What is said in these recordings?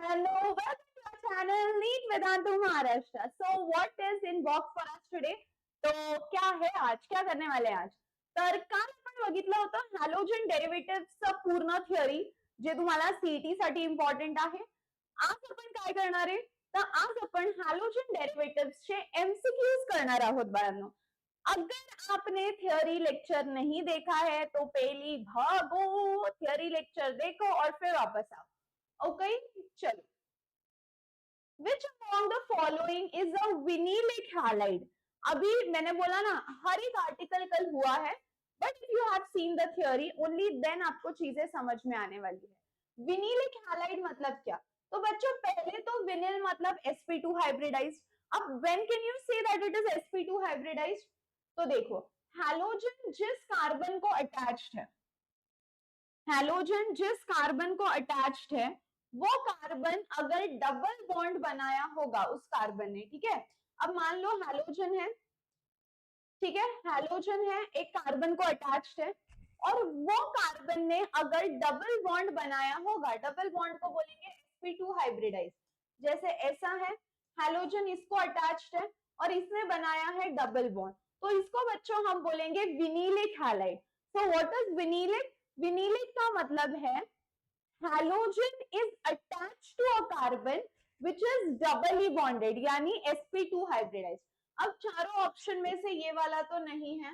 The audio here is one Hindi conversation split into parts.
Hello, welcome to our channel Neat Vedantu Maharashtra. So what is in box for us today? तो क्या है आज, क्या करने वाले आज? तर काल आपण बघितलं होतं हॅलोजन डेरिव्हेटिव्हचं पूर्ण थिअरी जे तुम्हाला सीईटी साठी इम्पॉर्टंट आहे. आज आपण काय करणार आहे? तर आज आपण हॅलोजन डेरिव्हेटिव्हचे एमसीक्यूज करणार आहोत बाळांनो. अगर आपने थियोरी लेक्चर नहीं देखा है तो पहली भागो थियोरी लेक्चर देखो और फिर वापस आओ. ओके चलो. Which among the following is a vinylic halide? अभी मैंने बोला ना हर एक आर्टिकल कल हुआ है, but if you have seen the theory only then आपको चीजें समझ में आने वाली है. विनिलिक हैलाइड मतलब क्या? तो बच्चों पहले तो विनिल मतलब sp2 हाइब्रिडाइज्ड. अब when can you say that it is sp2 hybridized? तो देखो हैलोजन जिस कार्बन को अटैच्ड है, हैलोजन जिस कार्बन को अटैच्ड है वो कार्बन अगर डबल बॉन्ड बनाया होगा उस कार्बन ने, ठीक है. अब मान लो हैलोजन है, ठीक है, हैलोजन है, एक कार्बन को अटैच्ड है और वो कार्बन ने अगर डबल बॉन्ड बनाया होगा, डबल बॉन्ड को बोलेंगे sp2 हाइब्रिडाइज. जैसे ऐसा है, हैलोजन इसको अटैच्ड है और इसने बनाया है डबल बॉन्ड, तो इसको बच्चों हम बोलेंगे vinylic halide. So what is vinylic? Vinylic का मतलब है halogen is attached to a carbon which is doubly bonded यानी sp2 hybridized. अब चारों ऑप्शन में से ये वाला तो नहीं है,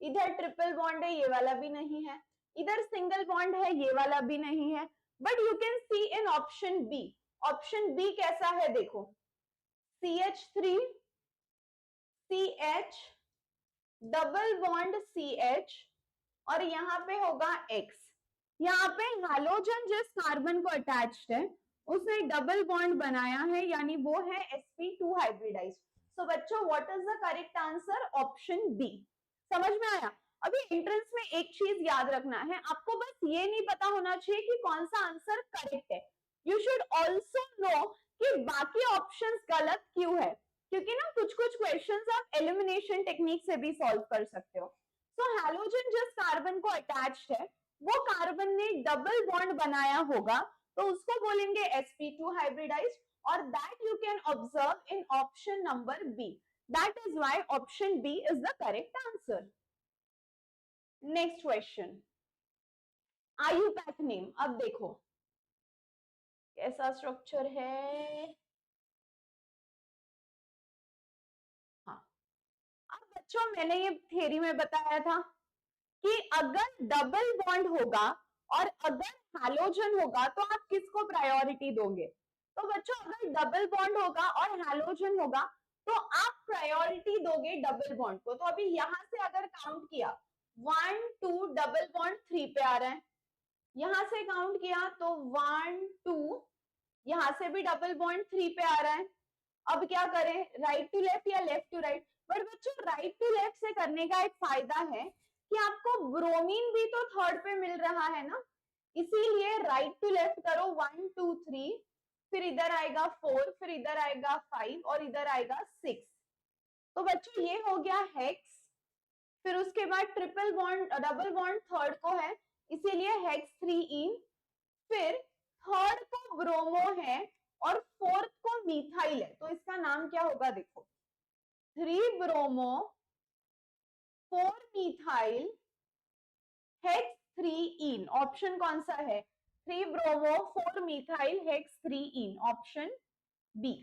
इधर ट्रिपल बॉन्ड है, ये वाला भी नहीं है, इधर सिंगल बॉन्ड है, ये वाला भी नहीं है, but you can see in option B. Option B कैसा है देखो, CH3 CH double bond CH और यहाँ पे होगा X. यहाँ पे हैलोजन जिस कार्बन को अटैच्ड है उसने डबल बॉन्ड बनाया है यानी वो है sp2 हाइब्रिडाइज्ड. सो बच्चों what is the correct answer? Option B. समझ में आया? अभी एंट्रेंस में एक चीज याद रखना है, आपको बस ये नहीं पता होना चाहिए कि कौन सा आंसर करेक्ट है, यू शुड ऑल्सो नो कि बाकी ऑप्शंस गलत क्यों है, क्योंकि ना कुछ कुछ क्वेश्चंस आप एलिमिनेशन टेक्निक से भी सॉल्व कर सकते हो. सो हैलोजन जिस कार्बन को अटैच्ड है वो कार्बन ने डबल बॉन्ड बनाया होगा तो उसको बोलेंगे sp2 हाइब्रिडाइज्ड और that you can observe in option number B. That is why option B is the correct answer. Next question, IUPAC name. अब देखो कैसा स्ट्रक्चर है. हाँ, अब बच्चों मैंने ये थ्योरी में बताया था कि अगर डबल बॉन्ड होगा और अगर हैलोजन होगा तो आप किसको प्रायोरिटी दोगे? तो बच्चों अगर डबल बॉन्ड होगा और हैलोजन होगा तो आप प्रायोरिटी दोगे डबल बॉन्ड को. तो अभी यहां से अगर काउंट किया 1 2 डबल बॉन्ड 3 पे आ रहा है, यहां से काउंट किया तो 1 2, यहां से भी डबल बॉन्ड 3 पे आ रहा है. अब क्या करें, राइट टू लेफ्ट या लेफ्ट टू राइट? बट बच्चों राइट टू लेफ्ट से करने का एक फायदा है कि आपको ब्रोमीन भी तो थर्ड पे मिल रहा है ना, इसीलिए राइट टू लेफ्ट करो 1 2 3, फिर इधर आएगा 4, फिर इधर आएगा 5 और इधर आएगा 6. तो बच्चों ये हो गया हेक्स, फिर उसके बाद triple bond double bond third को है इसीलिए हेक्स 3 फिर थर्ड को ब्रोमो है और फोर्थ को मिथाइल है, तो इसका नाम क्या होगा देखो, 3 ब्रोमो 4 मिथाइल हेक्स 3 ऑप्शन कौन सा है? 3 bromo 4 methyl hex 3 option B.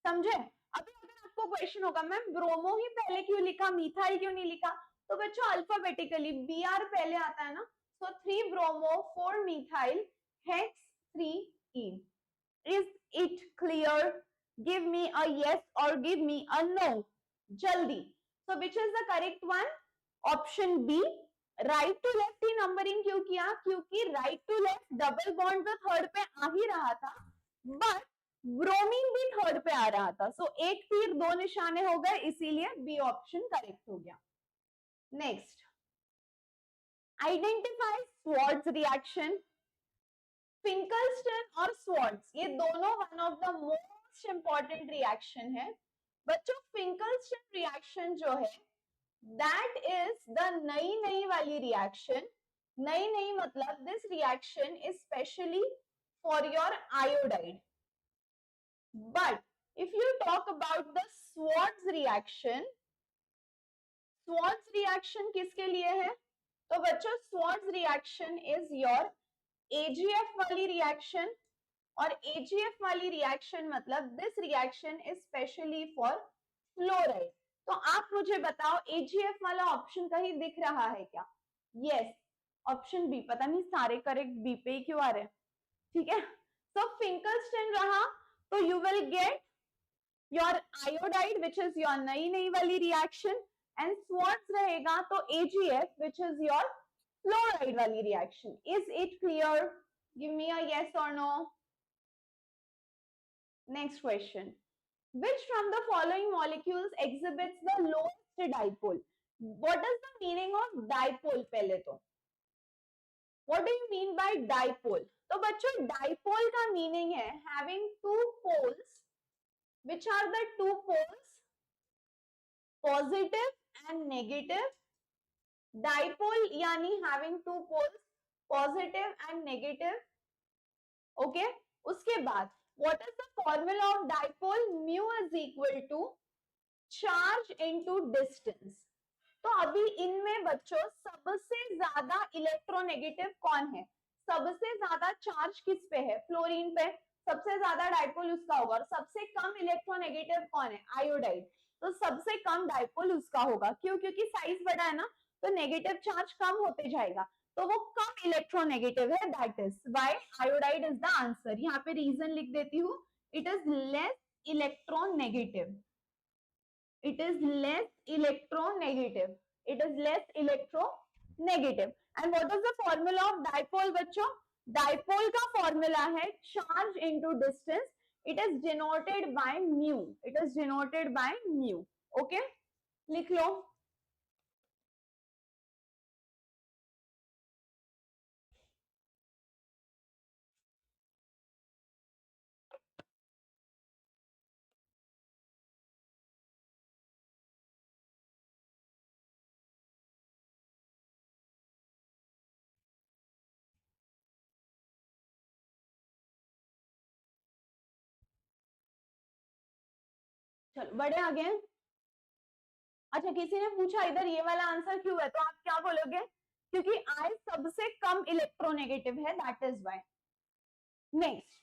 समझे? अभी अगर आपको क्वेश्चन होगा मैम ब्रोमो ही पहले क्यों लिखा, मिथाइल क्यों नहीं लिखा? तो बच्चों अल्फाबेटिकली Br पहले आता है ना, सो 3 bromo 4 methyl hex 3. Is it clear? Give me a yes or give me a no. जल्दी. So which is the correct one? Option B. Right to left ही नंबरिंग क्यों किया? क्योंकि right to left double bond तो थर्ड पे आ ही रहा था बट ब्रोमीन भी थर्ड पे आ रहा था, सो एक तीर दो निशाने हो गए, इसीलिए बी ऑप्शन करेक्ट हो गया. Next, identify Swarts reaction. Finkelstein और स्वार्ट्ज ये दोनों one of the most important reaction है. बच्चों फिंकलस्टन रिएक्शन जो है दैट इज द नई वाली रिएक्शन. नई मतलब this reaction is specially for your iodide. But if you talk about the Schwartz reaction, Schwartz reaction किसके लिए है? तो बच्चों Schwartz reaction is your AGF वाली reaction, और AGF वाली reaction मतलब this reaction is specially for fluoride. तो आप मुझे बताओ AGF वाला ऑप्शन कहीं दिख रहा है क्या? Yes, option B. पता नहीं सारे करेक्ट बी पे ही क्यों आ रहे हैं. ठीक है, so Finkelstein रहा तो you will get your iodide which is your नई वाली reaction, and Schwartz रहेगा तो AGF which is your fluoride वाली reaction. Is it clear? Give me a yes or no. Next question. Which from the following molecules exhibits the lowest dipole? What is the meaning of dipole पहले तो? What do you mean by dipole? तो बच्चों dipole का meaning है having two poles. Which are the two poles? Positive and negative. Dipole यानी having two poles, positive and negative. Okay. उसके बाद what is the formula of dipole? Mu is equal to charge into distance. तो अभी इनमें बच्चों सबसे ज्यादा इलेक्ट्रोनेगेटिव कौन है? सबसे ज्यादा चार्ज किस पे है? फ्लोरीन पे. सबसे ज्यादा डाइपोल उसका होगा. और सबसे कम इलेक्ट्रोनेगेटिव कौन है? आयोडाइड. तो सबसे कम डाइपोल उसका होगा. क्यों? क्योंकि साइज बड़ा है ना, तो नेगेटिव चार्ज कम होते जाएगा, तो वो कम इलेक्ट्रोनेगेटिव है. That is why iodide is the answer. यहाँ पे रीजन लिख देती हूँ. It is less electronegative. It is less electronegative. It is less electronegative. And what is the formula of dipole बच्चों? Dipole का formula है charge into distance. It is denoted by mu. It is denoted by mu. Okay? लिख लो. चलो बड़े आगे हैं. अच्छा, किसी ने पूछा इधर ये वाला आंसर क्यों है, तो आप क्या बोलोगे? क्योंकि I सबसे कम इलेक्ट्रोनेगेटिव है. That is why. Next,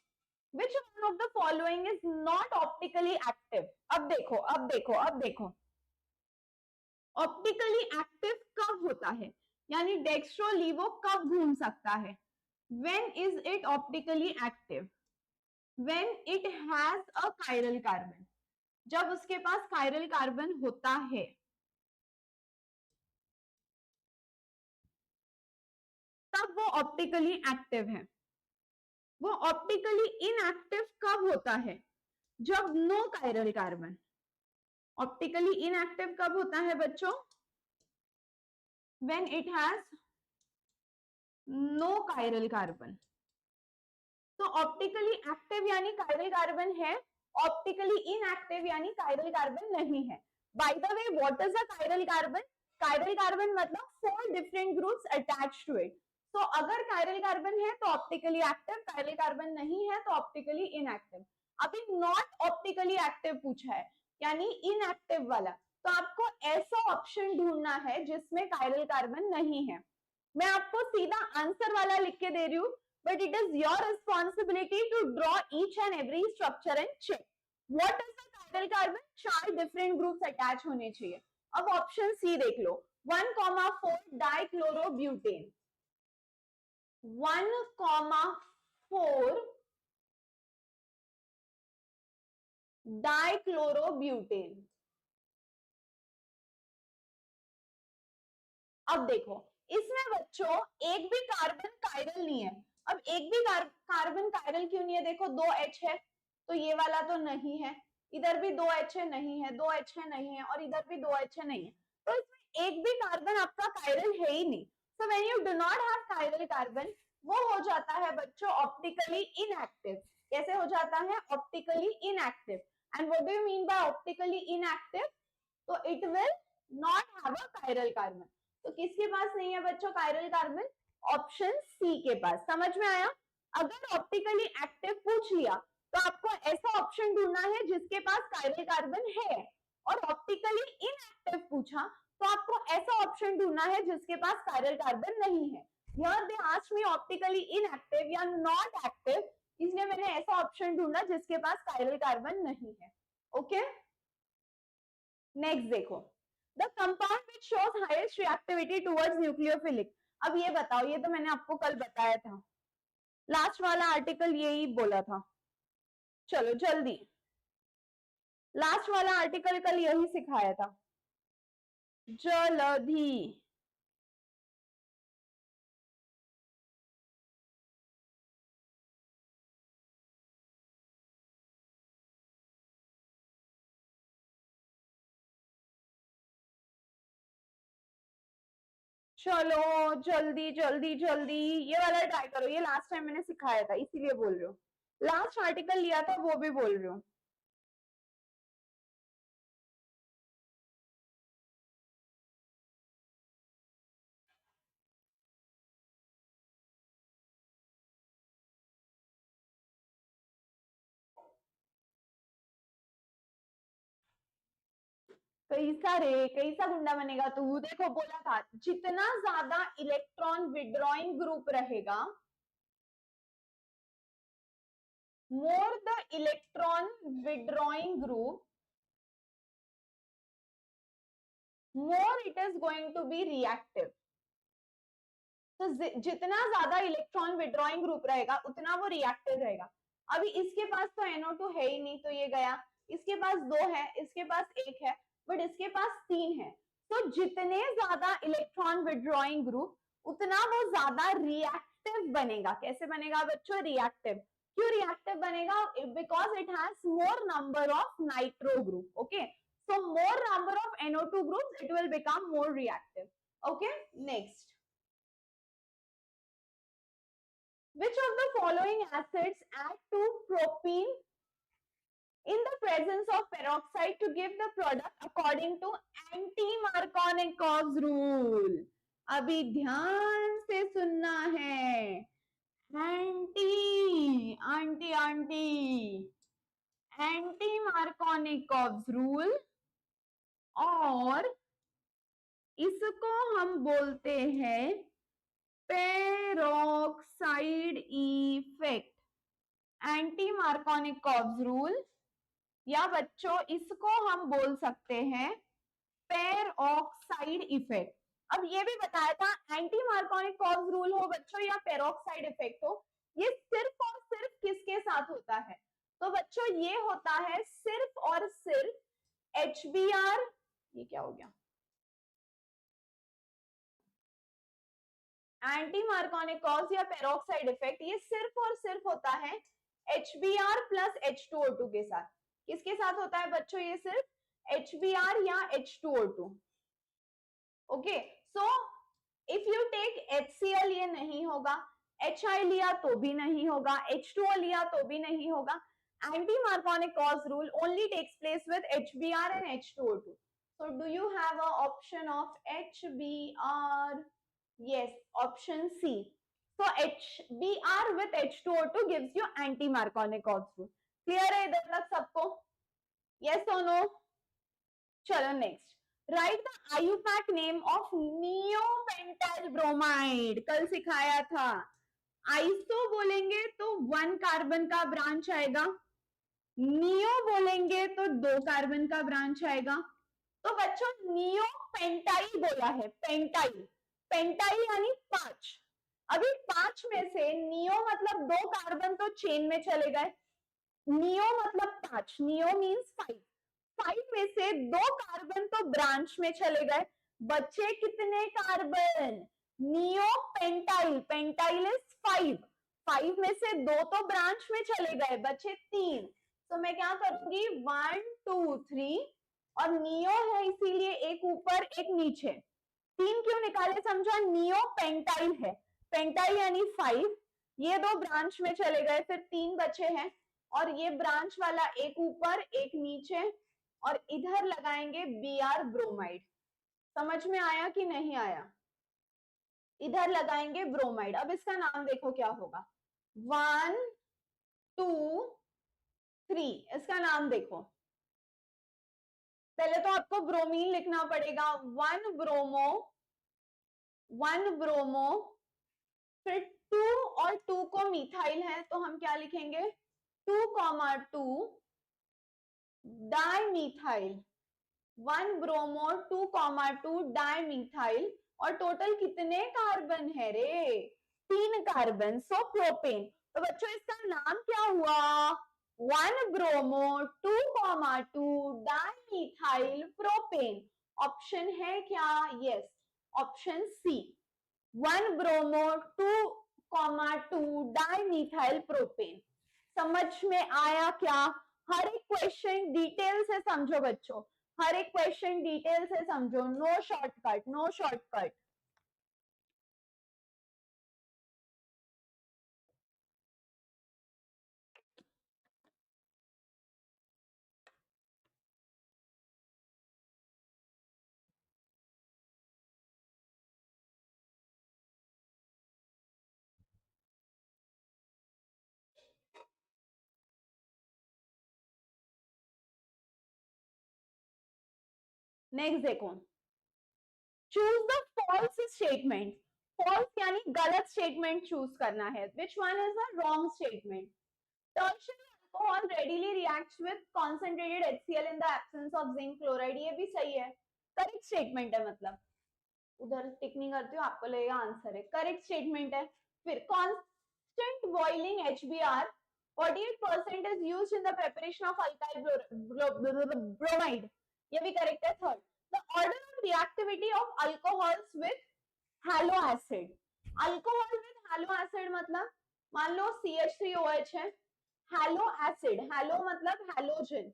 which one of the following is not optically active? अब देखो अब देखो अब देखो. ऑप्टिकली एक्टिव कब होता है? यानी डेक्स्ट्रो लीवो कब घूम सकता है? When is it optically active? When it has a chiral carbon. जब उसके पास chiral carbon होता है. तब वो ऑप्टिकली एक्टिव है. वो ऑप्टिकली इनएक्टिव कब होता है? जब no chiral carbon. Optically inactive कब होता है बच्चों? When it has no chiral carbon. तो ऑप्टिकली एक्टिव यानी chiral carbon है, ऑप्टिकली इनएक्टिव यानी chiral carbon नहीं है. By the way, what is a chiral carbon? Chiral carbon मतलब 4 different groups attached to it. तो अगर chiral carbon है तो ऑप्टिकली एक्टिव, chiral carbon नहीं है तो ऑप्टिकली इनएक्टिव. अभी नॉट ऑप्टिकली एक्टिव पूछा है, यानी इनएक्टिव वाला. तो आपको ऐसा ऑप्शन ढूंढना है जिसमें chiral carbon नहीं है. मैं आपको सीधा आंसर वाला लिख के दे रही हूँ, but it is your responsibility to draw each and every structure and check. What is the chiral carbon? 4 different groups attach होने चाहिए. अब ऑप्शन सी देख लो. 1,4 डाइक्लोरोब्यूटेन. 1,4 डाइक्लोरोब्यूटेन. अब देखो इसमें बच्चों एक भी कार्बन कायरल नहीं है. अब एक भी कार्बन कायरल क्यों नहीं है? देखो 2 H है तो ये वाला तो नहीं है, इधर भी 2 H है नहीं है, 2 H है नहीं है, और इधर भी 2 H है नहीं है. तो इसमें एक भी कार्बन आपका कायरल है ही नहीं. So when you do not have chiral carbon, वो हो जाता है बच्चों ऑप्टिकली इनएक्टिव. कैसे हो जाता है? Optically inactive. And what do you mean by optically inactive? तो it will not have a chiral carbon. तो किसके पास नहीं है बच्चों कायरल कार्बन? ऑप्शन सी के पास. समझ में आया? अगर ऑप्टिकली एक्टिव पूछ लिया तो आपको ऐसा ऑप्शन ढूंढना है जिसके पास कायरल कार्बन है, और ऑप्टिकली इनएक्टिव पूछा तो आपको ऐसा ऑप्शन ढूंढना है जिसके पास कायरल कार्बन नहीं है। Here they asked me optically inactive या नॉट एक्टिव, इसलिए मैंने ऐसा ऑप्शन ढूंढा जिसके पास कायरल कार्बन नहीं है। ओके, नेक्स्ट देखो, the compound which shows highest reactivity towards nucleophilic. अब ये बताओ, ये तो मैंने आपको कल बताया था, लास्ट वाला आर्टिकल यही बोला था। चलो जल्दी, लास्ट वाला आर्टिकल कल यही सिखाया था, जल्दी। चलो जल्दी जल्दी जल्दी, ये वाला ट्राई करो, ये लास्ट टाइम मैंने सिखाया था इसीलिए बोल रही हूँ, लास्ट आर्टिकल लिया था वो भी बोल रही हूँ। कैसा रे, कैसा गुंडा बनेगा तू। देखो बोला था जितना ज्यादा इलेक्ट्रॉन विड्रॉइंग ग्रुप रहेगा, more the electron withdrawing group, more it is going to be reactive. तो जितना ज्यादा इलेक्ट्रॉन विड्रॉइंग ग्रुप रहेगा उतना वो रिएक्टिव रहेगा। अभी इसके पास तो NO2 है ही नहीं, तो ये गया, इसके पास 2 है, इसके पास 1 है, बट इसके पास 3 है। तो जितने ज्यादा इलेक्ट्रॉन विड्रॉइंग ग्रुप उतना वो ज्यादा रिएक्टिव बनेगा। कैसे बनेगा बच्चों? रिएक्टिव। क्यों रिएक्टिव बनेगा? Because it has more number of nitro group. Okay, so more number of NO2 groups, it will become more reactive. Okay, next. Which of the following acids add to propene in the presence of peroxide to give the product according to anti-Markovnikov's rule? अभी ध्यान से सुनना है। anti-Markovnikov's rule, और इसको हम बोलते हैं पेरोक्साइड इफेक्ट, anti-Markovnikov's रूल, या बच्चों इसको हम बोल सकते हैं पेरोक्साइड इफेक्ट। अब ये भी बताया था anti-Markovnikov's रूल हो बच्चों या पेरोक्साइड इफेक्ट हो, ये सिर्फ और सिर्फ किसके साथ होता है? तो बच्चों ये होता है सिर्फ और सिर्फ HBr, ये क्या हो गया, एंटी-मार्कोनिकॉज या पेरोक्साइड इफेक्ट, ये सिर्फ और सिर्फ होता है HBr प्लस H2O2 के साथ। किसके साथ होता है बच्चों? ये सिर्फ HBr या H2O2। Okay, so if you take HCl ये नहीं होगा, HI लिया तो भी नहीं होगा, H2O लिया तो भी नहीं होगा। Anti-Markovnikov's rule only takes place with HBr and H2O2. So do you have an option of HBr? Yes, option C. So HBr with H2O2 gives you anti-Markovnikov's rule. Clear है इधर तक सबको? Yes or no? चलो next. Write the IUPAC name of neopentyl bromide. कल सिखाया था। आइसो बोलेंगे तो 1 कार्बन का ब्रांच आएगा, नियो बोलेंगे तो 2 कार्बन का ब्रांच आएगा। तो बच्चों नियो पेंटाइल बोला है, पेंटाइल, पेंटाइल यानी 5। अभी 5 में से नियो मतलब 2 कार्बन तो चेन में चले गए, नियो मतलब 5, नियो मींस 5, 5 में से 2 कार्बन तो ब्रांच में चले गए, बचे कितने carbon? Neo pentyl, pentyl is 5, 5 में से 2 तो ब्रांच में चले गए, बचे 3। तो मैं क्या करूंगी 1 2 3, और नियो है इसीलिए एक ऊपर एक नीचे, 3 क्यों निकाले समझो? नियो पेंटाइल है, पेंटाइल यानी 5, ये 2 ब्रांच में चले गए, फिर 3 बचे हैं, और ये ब्रांच वाला एक ऊपर एक नीचे, और इधर लगाएंगे Br ब्रोमाइड। समझ में आया कि नहीं आया? इधर लगाएंगे ब्रोमाइड। अब इसका नाम देखो क्या होगा, 1 2 3, इसका नाम देखो, पहले तो आपको ब्रोमीन लिखना पड़ेगा, 1 ब्रोमो, फिर 2 और 2 को मिथाइल है तो हम क्या लिखेंगे 2,2 डाइमिथाइल, 1 ब्रोमो 2,2 डाइमिथाइल, और टोटल कितने कार्बन है रे 3 कार्बन, सो प्रोपेन। तो बच्चों इसका नाम क्या हुआ 1 ब्रोमो 2,2 डाइमिथाइल प्रोपेन। ऑप्शन है क्या, yes, option C, 1 bromo 2,2 dimethyl propane. समझ में आया क्या? हर एक क्वेश्चन डिटेल से समझो बच्चों, हर एक क्वेश्चन डिटेल से समझो, no shortcut, no shortcut. Next देखो, choose the false statement. False यानी गलत स्टेटमेंट चूज करना है, which one is the wrong statement. Tertiary alcohol readily reacts with concentrated HCl in the absence of zinc chloride, ये भी सही है, करेक्ट स्टेटमेंट है, मतलब उधर टिक नहीं करती हो आपको लगेगा आंसर है, करेक्ट स्टेटमेंट है। फिर constant boiling HBr 48% is used in the preparation of alkyl bromide, ये भी करेक्ट है। Third, the order of reactivity of alcohols with halo acid, alcohol with hello acid मतलब मान लो CH3OH है, हैलो एसिड, हैलो मतलब हैलोजन,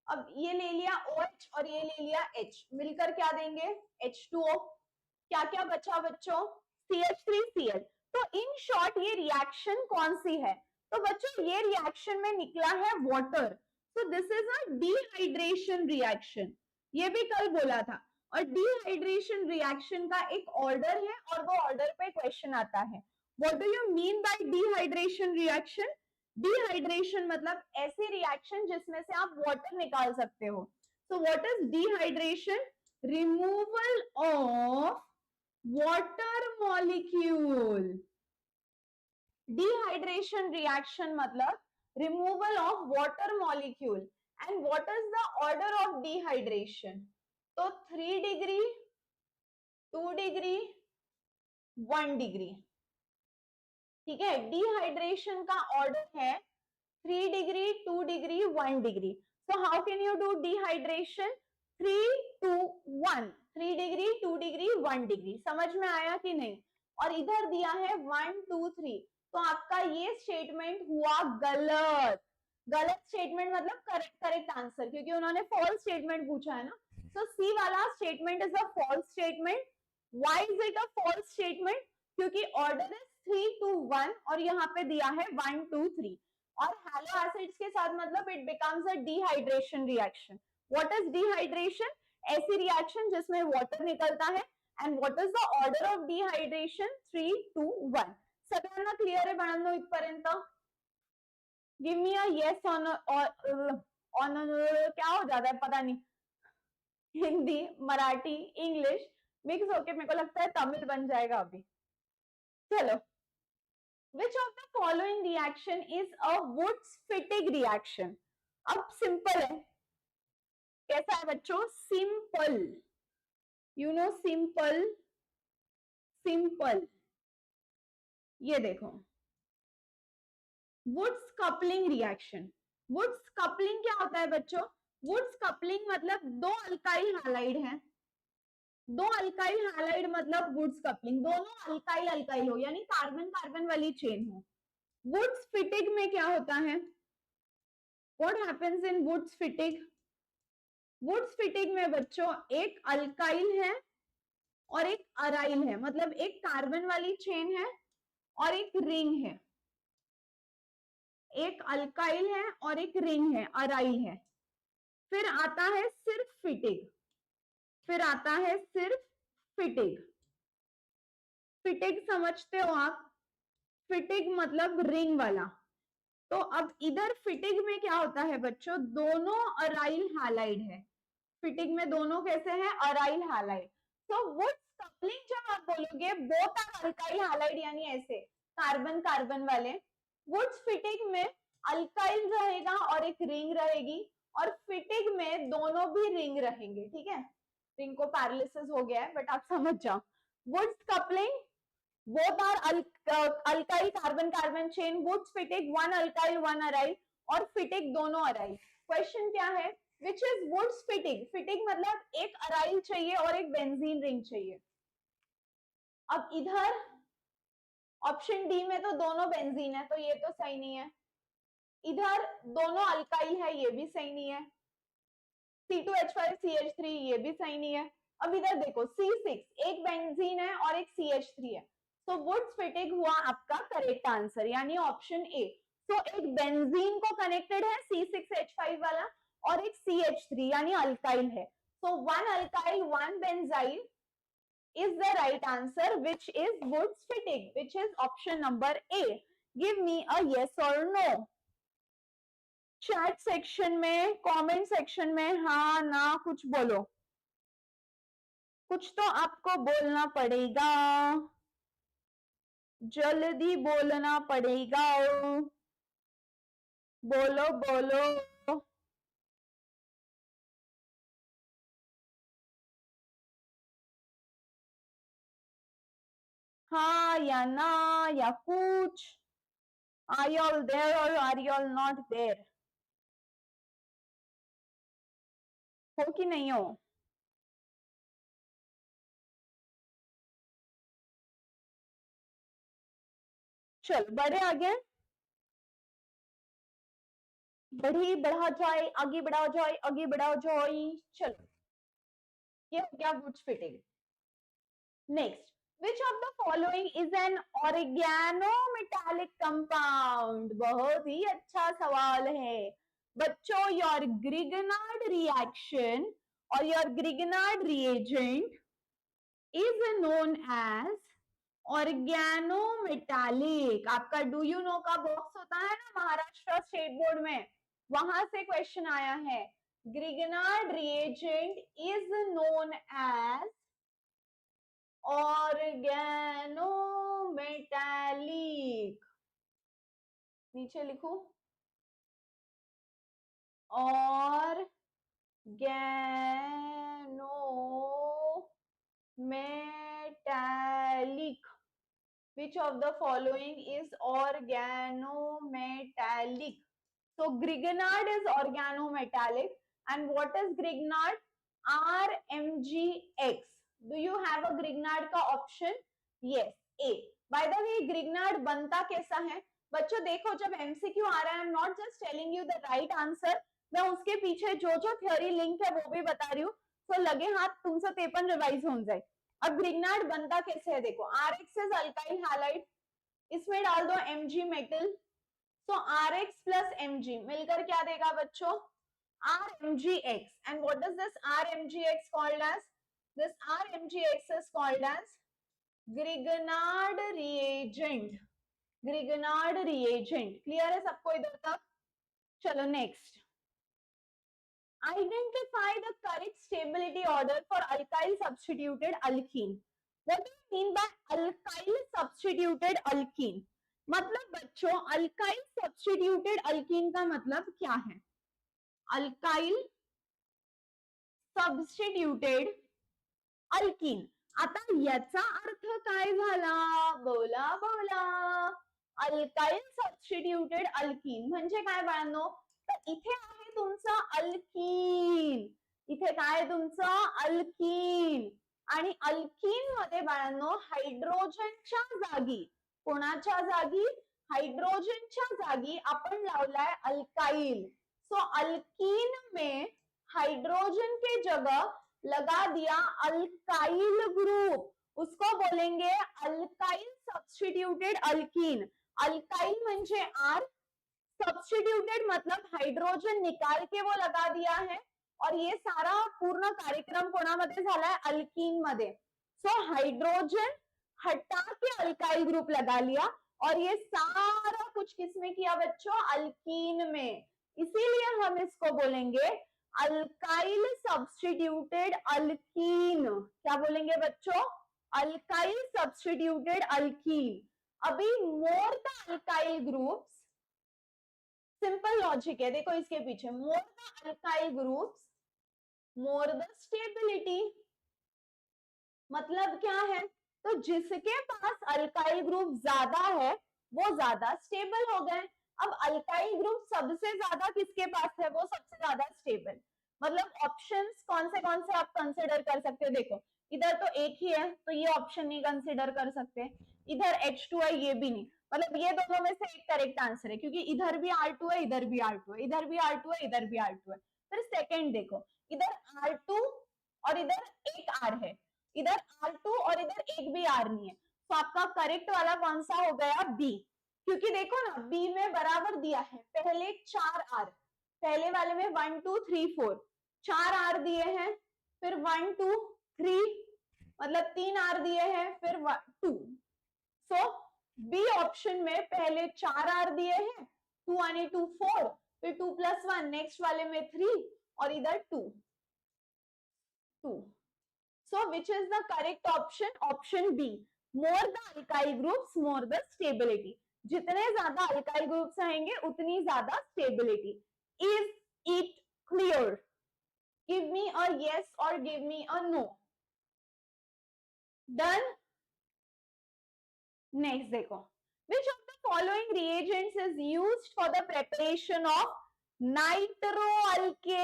अब ये ले लिया OH और ये ले लिया H, मिलकर क्या देंगे H2O, क्या क्या बचा बच्चों CH3Cl। तो इन शॉर्ट ये रिएक्शन कौन सी है, तो बच्चों ये रिएक्शन में निकला है वाटर, तो this is a dehydration reaction, ये भी कल बोला था। और डिहाइड्रेशन रिएक्शन का एक ऑर्डर है और वो ऑर्डर पे क्वेश्चन आता है, what do you mean bye dehydration reaction. Dehydration मतलब ऐसी रिएक्शन जिसमें से आप वाटर निकाल सकते हो, so what is dehydration, removal of water molecule. Dehydration reaction मतलब removal of water molecule. And what is the order of dehydration, तो 3 डिग्री 2 डिग्री 1 डिग्री, ठीक है, डिहाइड्रेशन का ऑर्डर है 3 degree 2 degree 1 degree. So how can you do dehydration, 3 2 1, 3 degree 2 degree 1 degree, समझ में आया कि नहीं। और इधर दिया है 1 2 3, तो आपका ये स्टेटमेंट हुआ गलत, गलत स्टेटमेंट मतलब करेक्ट आंसर, क्योंकि उन्होंने फॉल्स स्टेटमेंट पूछा है ना, तो सी वाला statement is a false statement. Why is it a false statement, क्योंकि ऑर्डर इज 3 2 1 और यहाँ पे दिया है 1 2 3, और हैलो एसिड्स के साथ मतलब it becomes a dehydration reaction. What is dehydration, ऐसी रिएक्शन जिसमें वाटर निकलता है। And what is the order of dehydration, 3 2 1। सगळ्यांना क्लियर आहे बाळांनो इथपर्यंत, give me a yes on on क्या हो जाता है पता नहीं, हिंदी मराठी इंग्लिश मिक्स होके मेरे को लगता है तमिल बन जाएगा अभी। चलो, which of the following reaction is a Wurtz-Fittig reaction। अब सिंपल है, कैसा है बच्चों, simple, you know simple, simple, ये देखो Wurtz coupling reaction. Wurtz coupling क्या होता है बच्चों, वुड्स कपलिंग मतलब दो अल्काइल हैलाइड हैं, दो अल्काइल हैलाइड मतलब वुड्स कपलिंग, दोनों अल्काइल अल्काइल हो यानी कार्बन कार्बन वाली चेन हो। वुड्स फिटिग में क्या होता है, what happens in Wurtz Fittig, Wurtz Fittig में बच्चों एक अल्काइल है और एक अराइल है, मतलब एक कार्बन वाली चेन है और एक रिंग है, एक अल्काइल है और एक रिंग है, अराइल है। फिर आता है सिर्फ फिटिग, फिर आता है सिर्फ फिटिग। फिटिग समझते हो आप, फिटिग मतलब रिंग वाला, तो अब इधर फिटिग में क्या होता है बच्चों, दोनों अराइल हैलाइड है, फिटिग में दोनों कैसे हैं, अराइल हैलाइड। तो वुड्स कपलिंग जब आप बोलोगे बोथ आर अल्काइल हैलाइड, यानी ऐसे कार्बन कार्बन वाले, वुड्स फिटिग में अल्काइल रहेगा और एक रिंग रहेगी, और फिटिग में दोनों भी रिंग रहेंगे, ठीक है, रिंग को पैरालिसिस हो गया है बट आप समझ जाओ। Wurtz coupling both are alkyl carbon carbon chain, woods fitic one alkyl one aryl, और फिटिक दोनों अराइल। क्वेश्चन क्या है, विच इज वुड्स फिटिक, फिटिक मतलब एक अराइल चाहिए और एक बेंजीन रिंग चाहिए। अब इधर ऑप्शन डी में तो दोनों बेंजीन है, तो ये तो सही नहीं है, इधर दोनों अल्काइल है, ये भी सही नहीं है, C2H5CH3 ये भी सही नहीं है। अब इधर देखो C6 एक बेंजीन है और एक CH3 है, तो वुड्स फिटिक हुआ आपका करेक्ट आंसर, यानी ऑप्शन ए। तो एक बेंजीन को कनेक्टेड है C6H5 वाला और एक CH3 यानी अल्काइल है, so one alkyl one benzyl is the right answer, which is woods fitting, which is option number A. Give me a yes or no. Chat section में, कमेंट सेक्शन में हाँ ना कुछ बोलो, कुछ तो आपको बोलना पड़ेगा, जल्दी बोलना पड़ेगा, बोलो बोलो। हाँ या ना या कुछ, are you all there or are you all not there, हो कि नहीं हो? चल बड़े आगे, बढ़ी बढ़ा जाए, आगे बढ़ा जाए, आगे बढ़ा जाए। चलो ये हो गया Wurtz Fittig. Next, which of the following is an organometallic compound? बहुत ही अच्छा सवाल है बच्चों। your Grignard reaction or your Grignard reagent is known as organometallic। आपका डू यू नो का बॉक्स होता है ना महाराष्ट्र स्टेट बोर्ड में, वहां से क्वेश्चन आया है। Grignard reagent is known as organometallic, नीचे लिखो organometallic, which of the following is organometallic? So Grignard is organometallic, and what is Grignard? RMGX. Do you have a Grignard का option? Yes, A. By the way, Grignard बनता कैसा है बच्चों, देखो जब MCQ आ रहा है, I am not just telling you the right answer, मैं उसके पीछे जो जो थ्योरी लिंक है वो भी बता रही हूँ, तो लगे हाथ तुमसे पेपर रिवाइज हो जाए। अब ग्रिग्नार्ड बनता कैसे है देखो, RX इज अल्काइल हैलाइड, इसमें डाल दो Mg metal, so Rx plus Mg मिलकर क्या देगा बच्चों, RMGX. And what is this RMGX called as? This RMGX is called as Grignard reagent. Grignard reagent. Clear है सबको इधर तक? चलो next. Identify the correct stability order for alkyl substituted alkene. What do you mean by alkyl substituted alkene? मतलब बच्चों अल्काइल सब्स्टिट्यूटेड अल्कीन का मतलब क्या है? अल्काइल सब्स्टिट्यूटेड अल्कीन, आता याचा अर्थ काय झाला, बोला बोला। अल्काइल सब्स्टिट्यूटेड अल्कीन म्हणजे काय बाळांनो, तर इथे आहे तुमचं अल्कीन, इथे काय तुमचं अल्कीन, आणि अल्कीन मध्ये बाळांनो हायड्रोजनच्या जागी, कोणाच्या जागी, हाइड्रोजनच्या जागी आपण लावलाय अल्काइल। सो अल्कीन में हाइड्रोजन के जगह लगा दिया अल्काइल ग्रुप, उसको बोलेंगे अल्काइल सब्स्टिट्यूटेड अल्कीन। अल्काइल म्हणजे आर, सब्स्टिट्यूटेड मतलब हाइड्रोजन निकाल के वो लगा दिया है, और ये सारा पूर्ण कार्यक्रम कोणामध्ये झालाय, अल्कीन मध्ये। सो हाइड्रोजन हटा के अल्काइल ग्रुप लगा लिया, और ये सारा कुछ किसमें किया बच्चों? अल्कीन में। इसीलिए हम इसको बोलेंगे अल्काइल सब्स्टिट्यूटेड अल्कीन। क्या बोलेंगे बच्चों? Alkyl substituted alkene. अभी more the alkyl groups, simple logic है, देखो इसके पीछे, more the alkyl groups more the stability. मतलब क्या है? तो जिसके पास अल्काइल ग्रुप ज्यादा है वो ज्यादा स्टेबल हो गए। अब अल्काइल ग्रुप सबसे ज्यादा किसके पास है? वो सबसे ज्यादा स्टेबल। मतलब ऑप्शंस कौन से आप कंसिडर कर सकते हो? देखो इधर तो एक ही है तो ये ऑप्शन नहीं कंसिडर कर सकते, इधर H2 है ये भी नहीं, मतलब ये दोनों में से एक करेक्ट आंसर है, क्योंकि इधर भी R2 है इधर भी R2 है, इधर भी R2 है इधर भी R2 है। फिर सेकंड देखो, इधर R2 और इधर एक R है, इधर R2 और इधर एक भी R नहीं है, तो आपका करेक्ट वाला कौन सा हो गया? बी। क्योंकि देखो ना बी में बराबर दिया है, पहले 4R, पहले वाले में 1 2 3 4 4R दिए हैं, फिर 1 2 3 मतलब 3R दिए हैं, फिर 2। सो बी ऑप्शन में पहले 4R दिए हैं, 2 यानी 2 4, फिर 2 + 1 नेक्स्ट वाले में 3 और इधर 2 2। So which is the correct option? Option B. More the alkyl groups, more the stability. जितने ज्यादा alkyl groups आएंगे उतनी ज्यादा stability. Is it clear? Give me a yes or give me a no. Done? Next देखो. Which of the following reagents is used for the preparation of nitroalkane?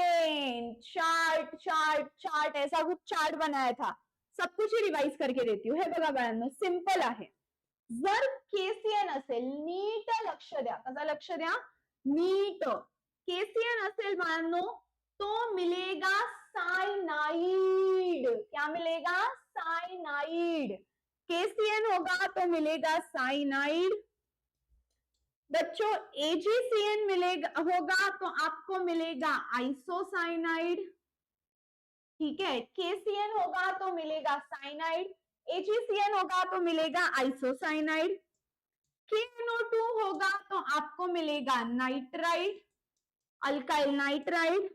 Chart chart chart, ऐसा कुछ चार्ट बनाया था, सब कुछ ही रिवाइज करके देती हूँ. हे बघा बाळांनो, सिंपल आहे. जर केसीएन असेल, नीट लक्ष द्या, कसं लक्ष द्या? नीट. केसीएन असेल बाळांनो तो मिलेगा साइनाइड. क्या मिलेगा? साइनाइड. केसीएन होगा तो मिलेगा साइनाइड. बच्चों एजीसीएन मिलेगा होगा तो आपको मिलेगा आइसोसाइनाइड. ठीक है, केसीएन होगा तो मिलेगा साइनाइड, एजीसीएन होगा तो मिलेगा आइसोसाइनाइड, KNO2 होगा तो आपको मिलेगा नाइट्राइड, अल्काइल नाइट्राइड,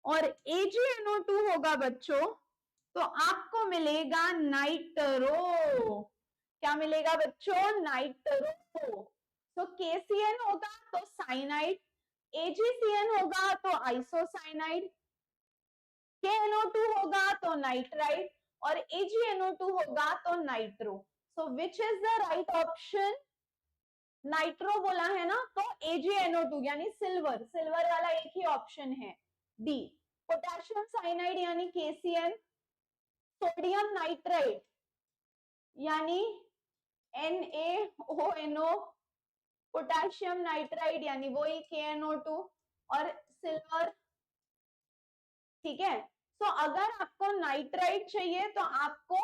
और AgNO2 होगा बच्चों तो आपको मिलेगा नाइट्रो. क्या मिलेगा बच्चों? नाइट्रो. तो KCN होगा तो साइनाइड, AgCN होगा तो आइसोसाइनाइड, KNO2 होगा तो नाइट्राइड और AgNO2 होगा तो nitro. So which is the right option? Nitro बोला है ना, तो AgNO2 यानी सिल्वर, सिल्वर वाला एक ही ऑप्शन है, डी. पोटेशियम साइनाइड यानी KCN, सोडियम नाइट्राइड यानी NaONO, पोटेशियम नाइट्राइड यानी वही KNO2 और सिल्वर. ठीक है, तो अगर आपको नाइट्राइड चाहिए तो आपको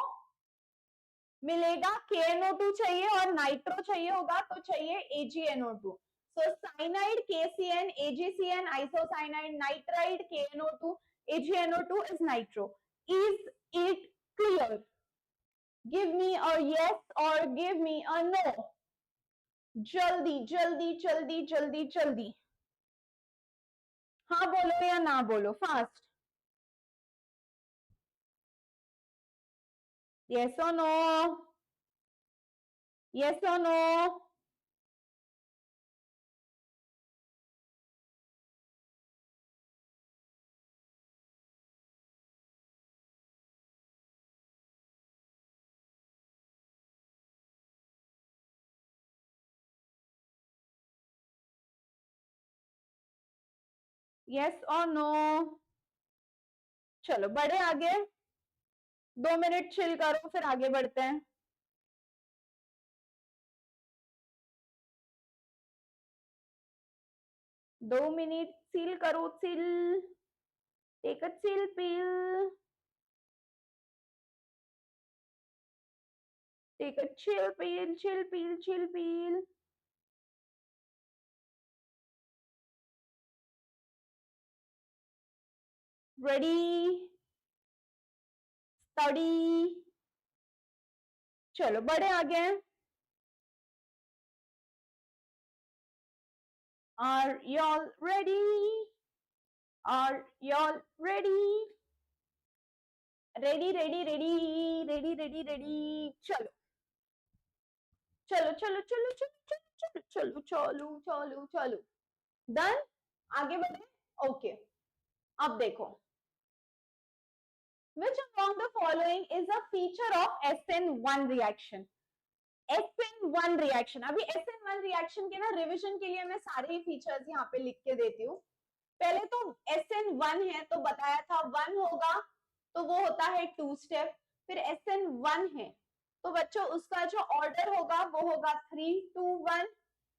मिलेगा KNO2 चाहिए और नाइट्रो चाहिए होगा तो चाहिए AgNO2. So cyanide KCN, AgCN isocyanide, nitride KNO2, AgNO2 is nitro. Is it clear? Give me a yes or give me a no. जल्दी जल्दी जल्दी जल्दी जल्दी, हाँ बोलो या ना बोलो, fast. Yes or no? Yes or no? Yes or no? चलो बढ़े आगे, 2 मिनट चिल करो फिर आगे बढ़ते हैं. 2 मिनट चिल करो, chill. Take a chill pill. Take a chill pill, chill pill, chill pill. Ready, study. चलो बढ़े आगे. Are y'all ready? Are y'all ready? Ready, ready, ready, ready, ready, ready. चलो चलो चलो चलो चलो चलो चलो चलो चलो चलो डन. आगे बढ़े. ओके. अब देखो. Which among the following is a feature of SN1 reaction? SN1 reaction. अभी SN1 रिएक्शन के ना रिवीजन के लिए मैं सारे ही फीचर्स यहाँ पे लिख के देती हूँ. पहले तो SN1 है तो बताया था 1 होगा तो वो होता है 2 स्टेप. फिर SN1 है तो बच्चों उसका जो ऑर्डर होगा वो होगा 3, 2, 1.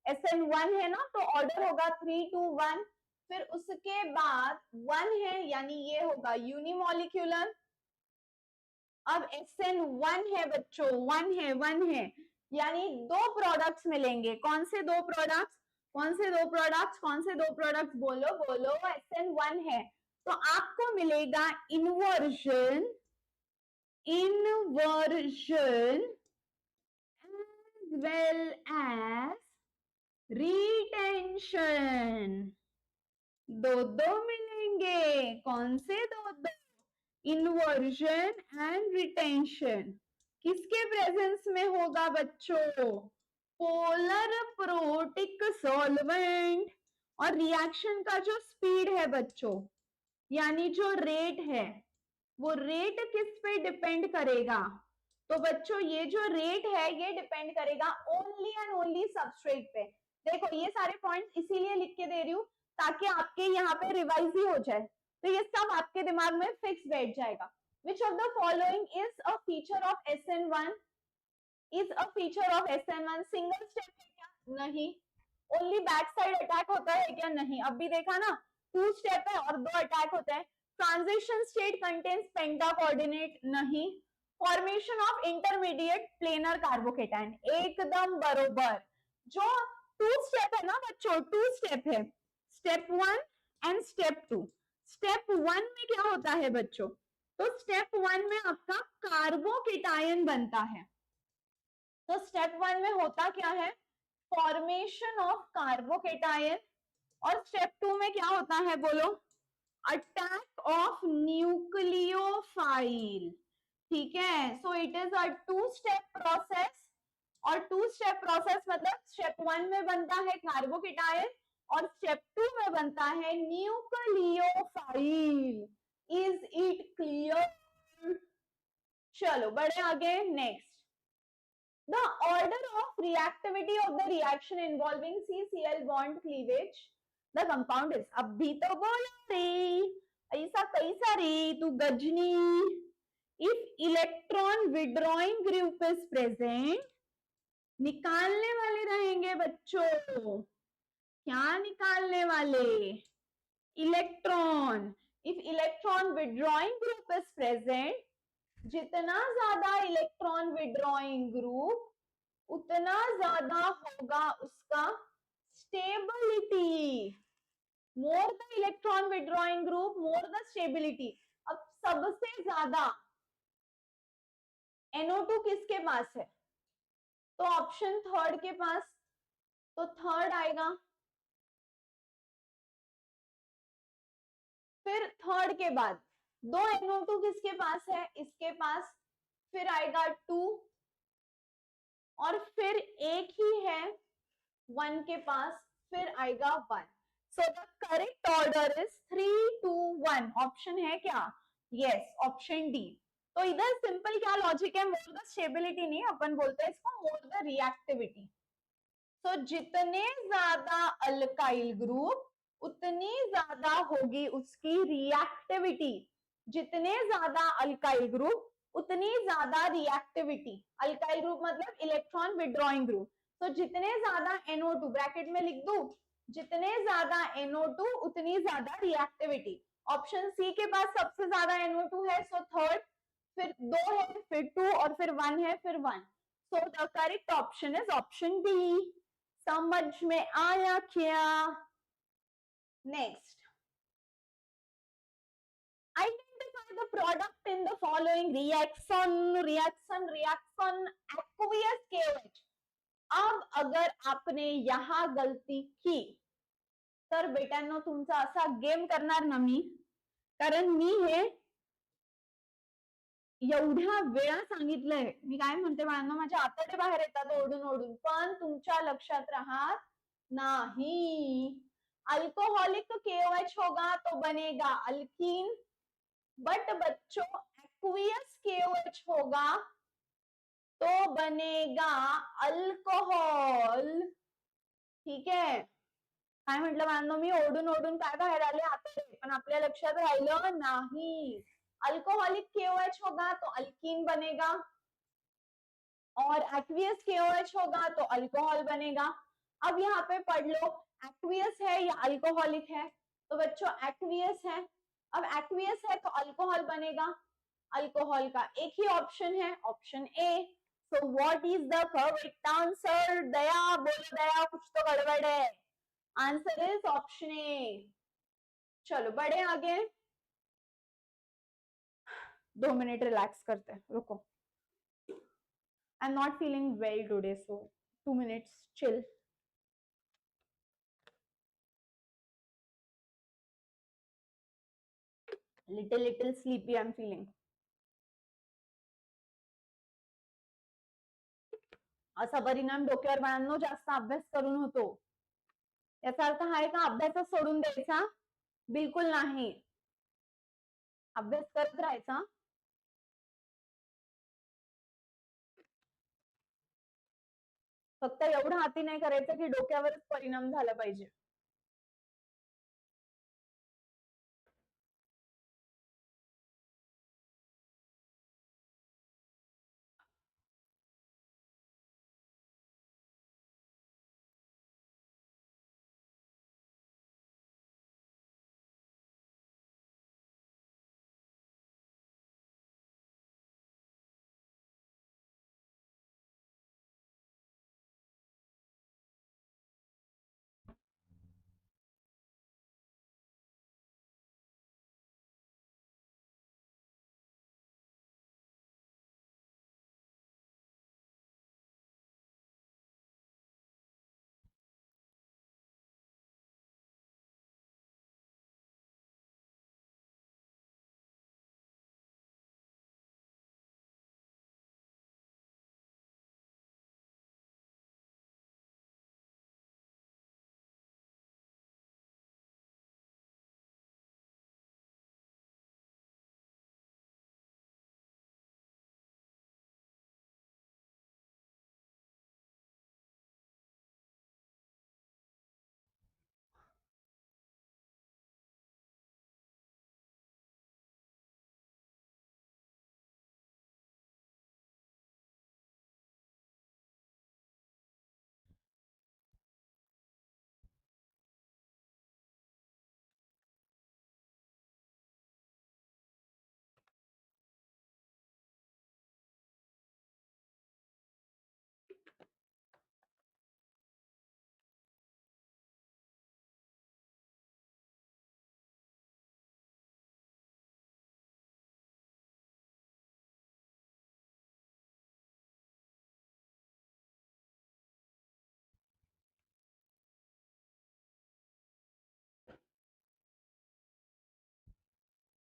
SN1 है ना तो ऑर्डर होगा 3, 2, 1. फिर उसके बाद 1 है यानी ये होगा यूनिमोलिक्यूलर. अब SN1 है बच्चों, 1 है यानी दो प्रोडक्ट्स मिलेंगे. कौन से दो प्रोडक्ट्स? कौन से दो प्रोडक्ट्स? कौन से दो प्रोडक्ट्स? बोलो बोलो. SN1 है तो आपको मिलेगा inversion as well as retention. दो दो मिलेंगे. कौन से दो दो? Inversion and retention. किसके प्रेजेंस में होगा बच्चों? Polar protic solvent. और रिएक्शन का जो स्पीड है बच्चों यानी जो रेट है वो रेट किस पे डिपेंड करेगा? तो बच्चों ये जो रेट है ये डिपेंड करेगा ओनली एंड ओनली सबस्ट्रेट पे. देखो ये सारे पॉइंट्स इसीलिए लिख के दे रही हूँ ताकि आपके यहाँ पे रिवाइज ही हो जाए. तो ये सब आपके दिमाग में फिक्स बैठ जाएगा. Which of the following is a feature of SN1? Is a feature of SN1? Single step है क्या? नहीं. ओनली बैक साइड अटैक होता है क्या? नहीं. अभी देखा ना 2 स्टेप है और 2 अटैक होते हैं. ट्रांजिशन स्टेट कंटेन्स पेंटा कोऑर्डिनेट. नहीं. Formation of intermediate planar carbocation. एकदम बरोबर. जो 2 स्टेप है ना बच्चों, 2 स्टेप है. Step 1 and step 2. स्टेप 1 में क्या होता है बच्चों? तो स्टेप 1 में आपका कार्बोकेटायन बनता है. तो स्टेप 1 में होता क्या है? Formation of carbocation. और स्टेप 2 में क्या होता है बोलो? Attack of nucleophile. ठीक है. So it is a 2 step process. और 2 स्टेप प्रोसेस मतलब स्टेप 1 में बनता है कार्बोकेटायन और स्टेप 2 में बनता है न्यूक्लियोफाइल. Is it clear? चलो बढ़े आगे. Next. The order of reactivity of the reaction involving CCl bond cleavage. The compound is. अभी तो बोला रे. ऐसा कैसा रे तू Ghazni. If electron withdrawing group is present. निकालने वाले रहेंगे बच्चों. क्या निकालने वाले? Electron. If electron withdrawing group is present. जितना ज्यादा इलेक्ट्रॉन विड्रॉइंग ग्रुप उतना ज्यादा होगा उसका stability. More the electron withdrawing group more the stability. अब सबसे ज्यादा NO2 किसके पास है? तो ऑप्शन थर्ड के पास. तो थर्ड आएगा. फिर थर्ड के बाद 2 NO2 किसके पास है? इसके पास. फिर आएगा 2 और फिर एक ही है 1 के पास. फिर आएगा 1. So the correct order is 3, 2, 1. Option है क्या? Yes, option D. तो इधर सिंपल क्या लॉजिक है? मोर द स्टेबिलिटी नहीं, अपन बोलते हैं इसको मोर द रिएक्टिविटी. सो जितने ज्यादा अल्काइल ग्रुप उतनी ज्यादा होगी उसकी रिएक्टिविटी. जितने ज्यादा अल्काइल ग्रुप उतनी ज्यादा रिएक्टिविटी. अल्काइल ग्रुप मतलब इलेक्ट्रॉन विड्रॉइंग ग्रुप. तो जितने ज्यादा NO2 ब्रैकेट में लिख दूं, जितने ज्यादा NO2 उतनी ज्यादा रिएक्टिविटी. ऑप्शन सी के पास सबसे ज्यादा NO2 है सो थर्ड. फिर 2 है, फिर 2 और फिर 1 है, फिर 1. So the correct option is option D. समझ में आया क्या? Next. Identify the product in the following reaction. Aqueous KOH. अब अगर आपने यहां गलती की तर बेटांनो तुमचा असा गेम करणार ना मी, कारण मी हे एवढ्या वेळा सांगितलंय. मी काय म्हणते बाळांनो, माझ्या आतडे बाहेर येतात ओढून ओढून, पण तुमच्या लक्षात राहत नाही. अल्कोहलिक तो KOH होगा तो बनेगा अल्कीन, बट बच्चों एक्वियस KOH होगा तो बनेगा अल्कोहल. ठीक आहे. काय म्हटलं बाळांनो, मी ओढून ओढून काय बाहेर आले आतडे, पण आपल्या लक्षात राहिलं नाही. अल्कोहलिक KOH होगा तो अल्कीन बनेगा और एक्वियस KOH होगा तो अल्कोहल बनेगा. अब यहाँ पे पढ़ लो, एक्वियस है या अल्कोहलिक है, तो बच्चों एक्वियस है. अब एक्वियस है तो अल्कोहल बनेगा. अल्कोहल का एक ही ऑप्शन है, option A. So what is the correct answer? Daya बोलो, दया कुछ तो गड़बड़ है. Answer is option A. चलो बढ़े आगे. 2 मिनट रिलैक्स करते हैं, रुको. I'm not feeling well today, so 2 minutes chill. Little sleepy I'm feeling. असा परिणाम डोक्यावर बाळांनो जास्त अभ्यास करून होतो. याचा अर्थ हा आहे का अभ्यास सोडून द्यायचा? बिलकुल नाही. अभ्यास करत राहायचा. फक्त एवढं हाती नाही करायचं की डोक्यावरच परिणाम झाला पाहिजे.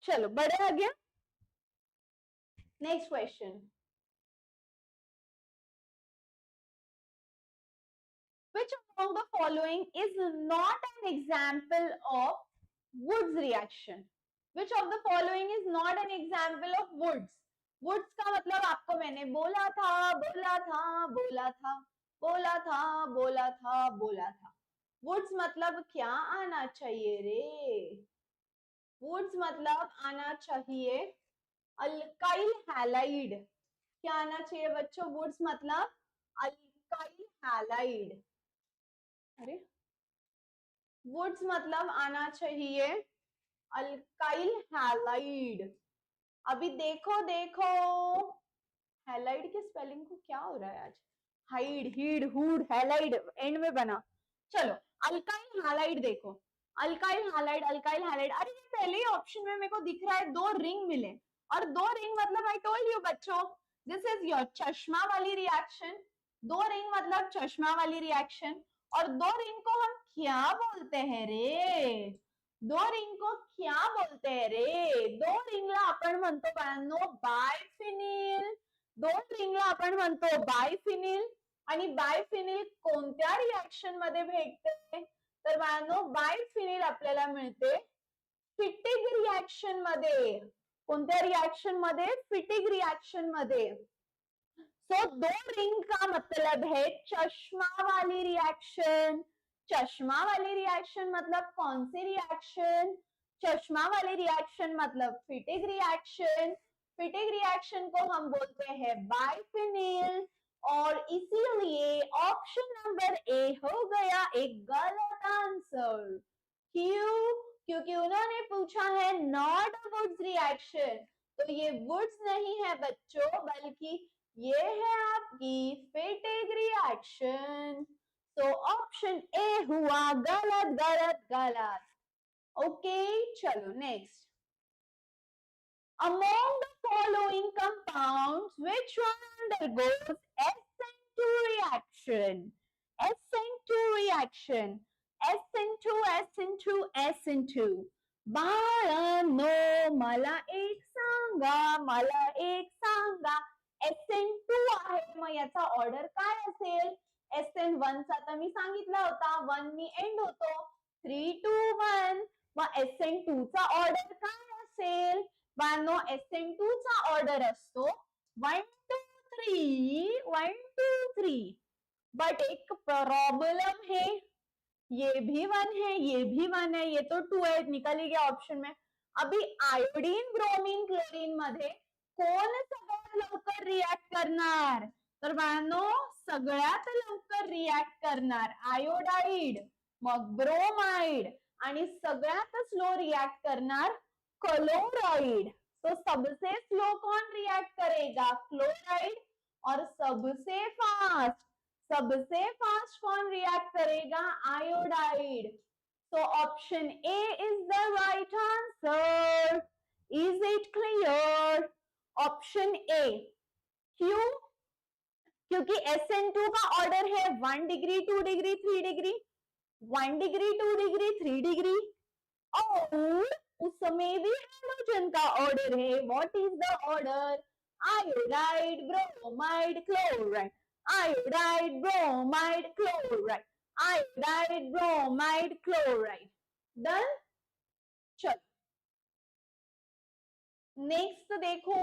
चलो बढ़े आगे. Next question. Which among the following is not an example of Woods reaction? Which of the following is not an example of Woods? Woods का मतलब आपको मैंने बोला था, बोला था, बोला था, बोला था, बोला था, बोला था. Woods मतलब क्या आना चाहिए रे? Woods मतलब आना चाहिए अल्काइल हैलाइड. क्या आना चाहिए बच्चों? Woods मतलब अल्काइल हैलाइड. अरे वुड्स मतलब आना चाहिए अल्काइल हैलाइड. अभी देखो देखो हैलाइड के स्पेलिंग को क्या हो रहा है आज. हाइड, हीड, हुड, हैलाइड एंड में बना. चलो अल्काइल हैलाइड देखो. Alkyl halide, alkyl halide. अरे ये पहले ही ऑप्शन में मेरे को दिख रहा है 2 रिंग मिले, और 2 रिंग मतलब आई टोल्ड यू बच्चों, दिस इज योर चश्मा वाली रिएक्शन. 2 रिंग मतलब चश्मा वाली रिएक्शन, और 2 रिंग को हम क्या बोलते हैं रे? 2 रिंग को क्या बोलते हैं रे? 2 रिंगला आपण म्हणतो बाळांनो बायफिनिल. 2 रिंगला आपण म्हणतो बायफिनिल. आणि बायफिनिल कोणत्या रिएक्शन मध्ये भेटते? तर बाळांनो बायफिनिल आपल्याला मिळते फिटिग रिएक्शन मध्ये. कोणत्या रिएक्शन मध्ये? फिटिग रिएक्शन मध्ये. सो 2 रिंग का मतलब है चश्मा वाली रिएक्शन. चश्मा वाली रिएक्शन मतलब कौन सी रिएक्शन? चश्मा वाली रिएक्शन मतलब फिटिग रिएक्शन. फिटिग रिएक्शन को हम बोलते हैं बायफिनिल. और इसीलिए ऑप्शन नंबर ए हो गया एक गलत आंसर. क्यों? क्योंकि उन्होंने पूछा है नॉट वुड्स रिएक्शन. तो ये वुड्स नहीं है बच्चों, बल्कि ये है आपकी फिटिग रिएक्शन. तो ऑप्शन ए हुआ गलत गलत गलत. ओके चलो next. Among the following compounds, which one undergoes SN2 reaction? SN2 reaction. SN2, SN2, SN2. बाळांनो मला एक सांगा, मला एक सांगा. SN2 आहे, मग याचा ऑर्डर काय असेल? SN1 चा तर मी सांगितला होता, 1 नी एंड होतो. 3, 2, 1. मग SN2 चा ऑर्डर काय असेल? बाळांनो SN2 चा ऑर्डर असतो 1, 2, 3, 1, 2, 3. बट एक प्रॉब्लम है, ये भी 1 है, ये भी 1 है, ये तो 2 है, निकल ही गया ऑप्शन में. अभी आयोडीन ब्रोमीन क्लोरीन मध्ये कोण सगळ्यात लवकर रिएक्ट करणार? तर बाळांनो सगळ्यात लवकर रिएक्ट करणार आयोडाइड, मग ब्रोमाइड, आणि सगळ्यात स्लो रिएक्ट करणार क्लोराइड. तो सबसे स्लो कौन रिएक्ट करेगा? क्लोराइड. और सबसे फास्ट कौन रिएक्ट करेगा? Iodide. So option A is the right answer. Is it clear? Option A. क्यों? क्योंकि SN2 का ऑर्डर है 1 degree, 2 degree, 3 degree. 1 degree, 2 degree, 3 degree. और उसमें भी हाइड्रोजन का ऑर्डर है. What is the order? Iodide, bromide, chloride. Iodide, bromide, chloride. Iodide, bromide, chloride. Done. चलो नेक्स्ट देखो,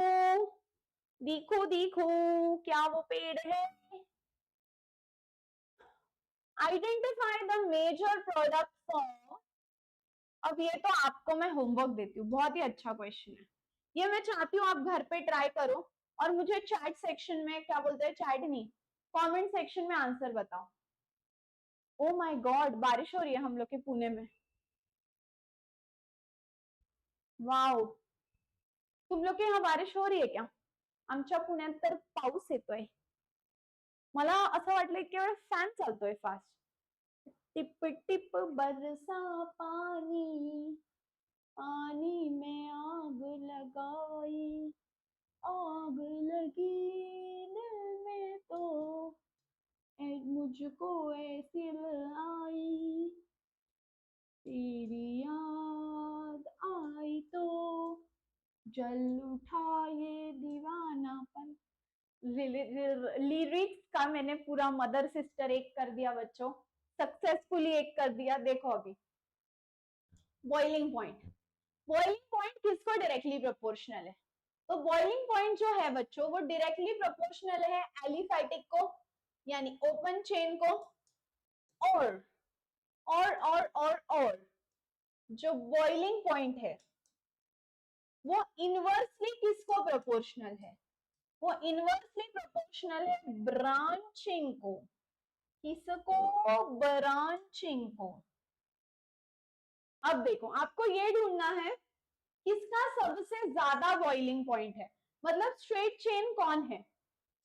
देखो देखो क्या वो पेड़ है. Identify the major product form. अब ये तो आपको मैं होमवर्क देती हूँ, बहुत ही अच्छा क्वेश्चन है ये. मैं चाहती हूँ आप घर पे ट्राई करो और मुझे चैट सेक्शन में, क्या बोलते हैं चैट नहीं, कमेंट सेक्शन में आंसर बताओ. ओ माय गॉड, बारिश हो रही है हम लोग के पुणे में. वाव, तुम लोग के यहाँ बारिश हो रही है क्या? आमच्या पुण्यात तर पाऊस येतोय. मला असं वाटलं केवळ फॅन चालतोय फास्ट. टिप टिप बरसा पानी, पानी में आग लगाई, आग लगी दिल में तो मुझको ऐसी आई, तेरी याद आई तो जल उठा ये दीवानापन. लिरिक्स का मैंने पूरा मदर सिस्टर एक कर दिया बच्चों, सक्सेसफुली एक कर दिया. देखो अभी बॉइलिंग पॉइंट. बॉइलिंग पॉइंट किसको डायरेक्टली प्रोपोर्शनल है? तो बॉइलिंग पॉइंट जो है बच्चों वो डायरेक्टली प्रोपोर्शनल है एलिफैटिक को, यानी ओपन चेन को. और जो बॉइलिंग पॉइंट है वो इनवर्सली किसको प्रोपोर्शनल है? वो इनवर्सली प्रोपोर्शनल है ब्रांचिंग को. किसको? ब्रांचिंग को. अब देखो आपको ये ढूंढना है किसका सबसे ज्यादा बॉइलिंग पॉइंट है. मतलब स्ट्रेट चेन कौन है?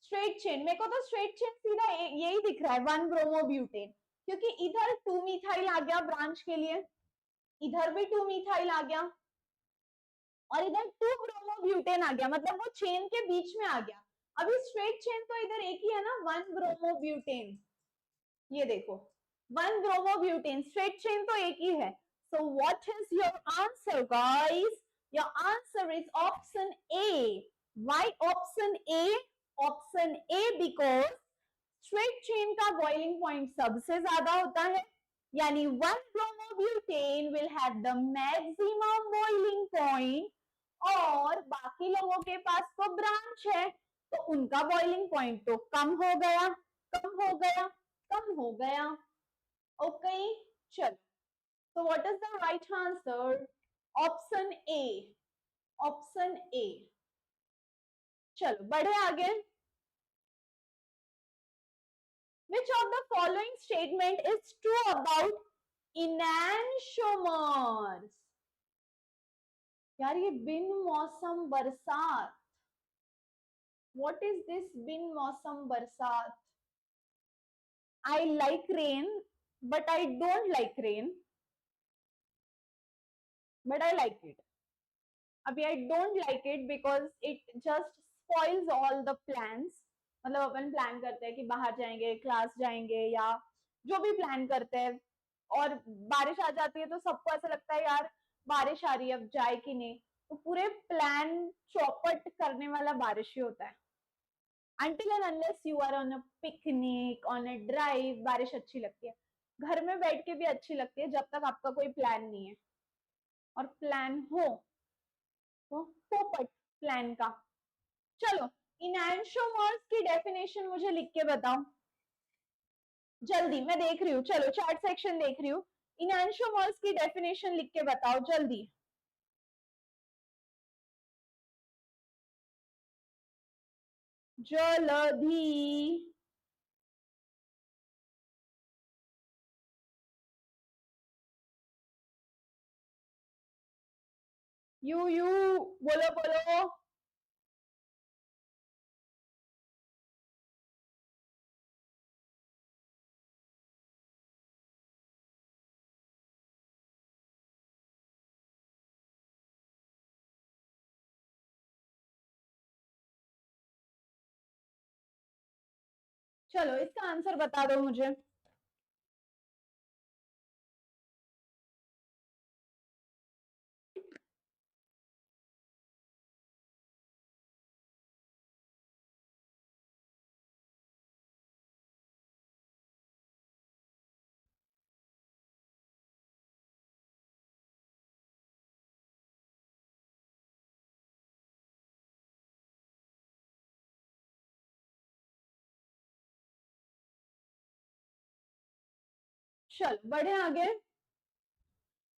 स्ट्रेट चेन, मेरे को तो स्ट्रेट चेन सीधा यही दिख रहा है 1 ब्रोमोब्यूटेन, क्योंकि इधर 2 मिथाइल आ गया ब्रांच के लिए, इधर भी 2 मिथाइल आ गया, और इधर 2 ब्रोमोब्यूटेन आ गया, मतलब वो चेन के बीच में आ गया. अभी स्ट्रेट चेन तो इधर एक ही है ना, 1 ब्रोमोब्यूटेन. ये देखो 1 ब्रोमोब्यूटेन, स्ट्रेट चेन तो एक ही है. So what is your answer, guys? Your answer is option A. Why option A? Option A because straight chain का बॉइलिंग पॉइंट सबसे ज्यादा होता है, यानी 1 bromobutane will have the maximum boiling point, और बाकी लोगों के पास तो ब्रांच है तो उनका बॉइलिंग पॉइंट तो कम हो गया, कम हो गया, कम हो गया. ओके, चलो. So what is the right answer? Option A. Option A. चलो बढ़े आगे. Which of the following statement is true about enantiomers? यार ये बिन मौसम बरसात. What is this बिन मौसम बरसात? I like rain, but I don't like rain. But I like it. अभी I don't like it because it just spoils all the plans. मतलब अपन प्लान करते हैं कि बाहर जाएंगे, क्लास जाएंगे, या जो भी प्लान करते हैं, और बारिश आ जाती है तो सबको ऐसा लगता है यार बारिश आ रही है अब जाए कि नहीं, तो पूरे प्लान चौपट करने वाला बारिश ही होता है. Until and unless you are on a picnic, on a drive, बारिश अच्छी लगती है. घर में बैठ के भी अच्छी लगती है जब तक आपका कोई प्लान नहीं है, और प्लान हो तो पोपट प्लान का. चलो, इनैंशियोमर्स की डेफिनेशन मुझे लिख के बताओ जल्दी, मैं देख रही हूँ. चलो चैट सेक्शन देख रही हूँ. इनैंशियोमर्स की डेफिनेशन लिख के बताओ जल्दी. जल्दी. यू बोलो बोलो. चलो इसका आंसर बता दो मुझे. चलो बढ़े आगे.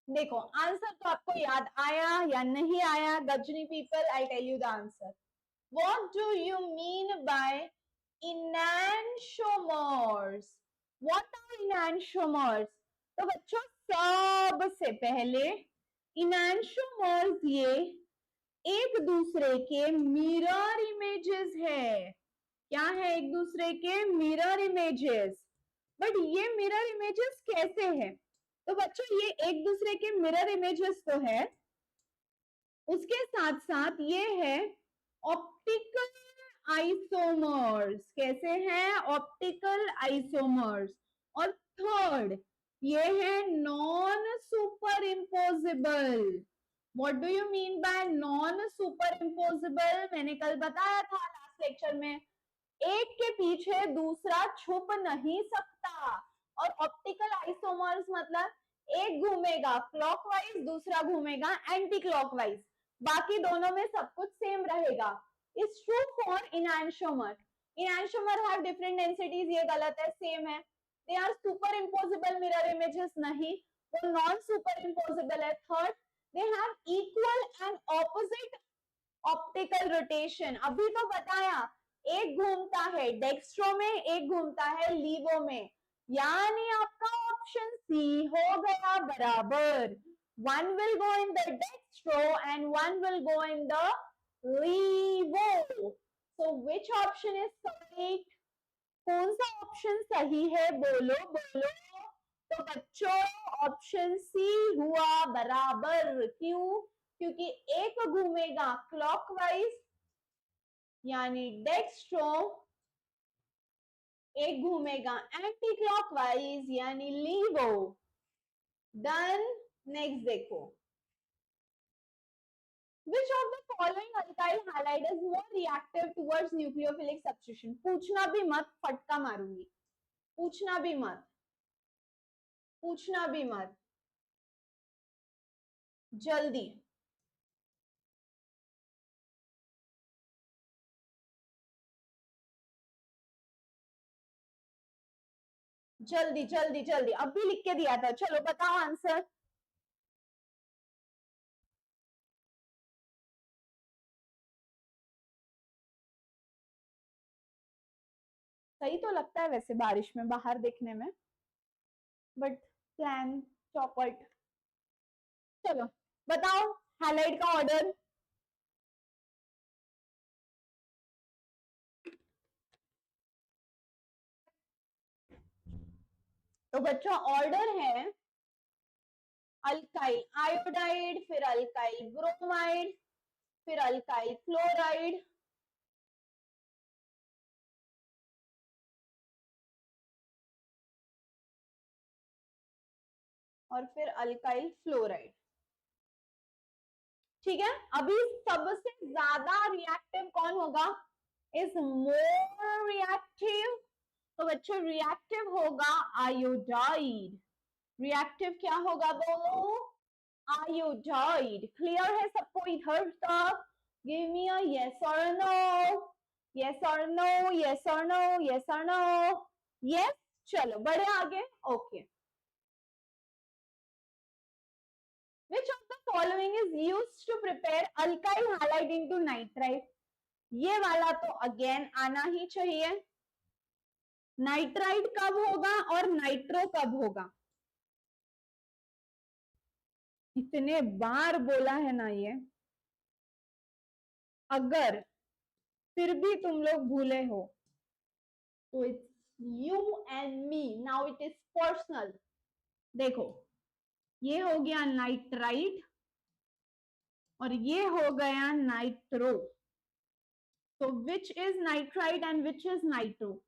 देखो आंसर तो आपको याद आया या नहीं आया? Ghajini people, I tell you the answer. What do you mean by enantiomers? What are enantiomers? तो बच्चों सबसे पहले enantiomers ये एक दूसरे के मिरर इमेजेस है. क्या है? एक दूसरे के मिरर इमेजेस. बट ये मिरर इमेजेस कैसे है? तो बच्चों ये एक दूसरे के मिरर इमेजेस तो है, उसके साथ साथ ये है ऑप्टिकल आइसोमर्स. कैसे हैं? Optical isomers. और थर्ड ये है non super imposable. What do you mean bye non super imposable? मैंने कल बताया था लास्ट लेक्चर में, एक के पीछे दूसरा छुप नहीं सकता. और ऑप्टिकल आइसोमर्स मतलब एक घूमेगा क्लॉकवाइज, दूसरा घूमेगा एंटी क्लॉकवाइज, बाकी दोनों में सब कुछ सेम रहेगा. Is true for enantiomer. Enantiomer have different densities, ये गलत है, सेम है. They are superimposable mirror images, नहीं, वो नॉन सुपर इम्पोजिबल है. Third, they have equal and opposite optical rotation. अभी तो बताया, एक घूमता है डेक्स्ट्रो में, एक घूमता है लीवो में, यानी आपका ऑप्शन सी हो गया बराबर. One will go in the dextro and one will go in the levo. So which option is correct? कौन सा ऑप्शन सही है? बोलो बोलो. तो बच्चों ऑप्शन सी हुआ बराबर. क्यों? क्योंकि एक घूमेगा क्लॉकवाइज यानी डेक्स्ट्रो, एक घूमेगा एंटी क्लॉकवाइज यानी लीवो। डन। नेक्स्ट देखो, which of the following alkyl halide is more reactive towards nucleophilic substitution? पूछना भी मत, फटका मारूंगी। पूछना भी मत, पूछना भी मत, जल्दी। जल्दी जल्दी जल्दी, अभी लिख के दिया था, चलो बताओ आंसर। सही तो लगता है वैसे बारिश में बाहर देखने में, बट प्लान चौपट। चलो बताओ हैलाइड का ऑर्डर। तो बच्चों ऑर्डर है अल्काइल आयोडाइड, फिर अल्काइल ब्रोमाइड, फिर अल्काइल फ्लोराइड, और फिर अल्काइल फ्लोराइड। ठीक है, अभी सबसे ज्यादा रिएक्टिव कौन होगा? Is more reactive. तो बच्चों रिएक्टिव होगा आयोडाइड। रिएक्टिव क्या होगा बोलो? आयोडाइड। क्लियर है सबको इधर तक? गिव मी अ यस और नो, यस और नो, यस और नो, यस और नो। यस, चलो बढ़े आगे। Okay, which of the following is used to prepare alkyl halide into nitrite? ये वाला तो अगेन आना ही चाहिए। नाइट्राइट कब होगा और नाइट्रो कब होगा? इतने बार बोला है ना ये, अगर फिर भी तुम लोग भूले हो तो it's you and me, now it is personal. देखो ये हो गया नाइट्राइट और ये हो गया नाइट्रो। तो which is nitrite and which is nitro?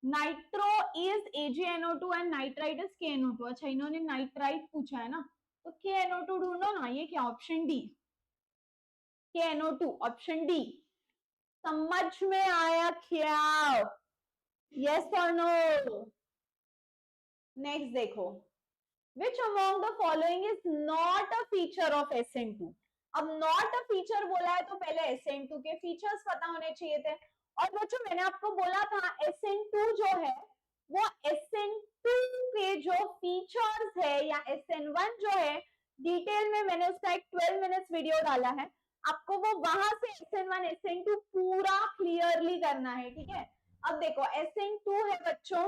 Nitro is AgNO2 and nitrite is KNO2। अच्छा इन्होंने नाइट्राइट पूछा है ना, तो KNO2 ढूंढो ना। ये क्या option D, KNO2 option D. समझ में आया क्या? यस और नो? नेक्स्ट देखो, which among the following is not a feature of SN2? अब not a feature बोला है तो पहले SN2 के फीचर्स पता होने चाहिए थे। और बच्चों मैंने आपको बोला था SN2 जो है वो SN2 के जो फीचर्स है या SN1 जो है, डिटेल में मैंने उसका एक 12 मिनट्स वीडियो डाला है, आपको वो वहां से SN1 SN2 पूरा क्लियरली करना है। ठीक है, अब देखो SN2 है बच्चों,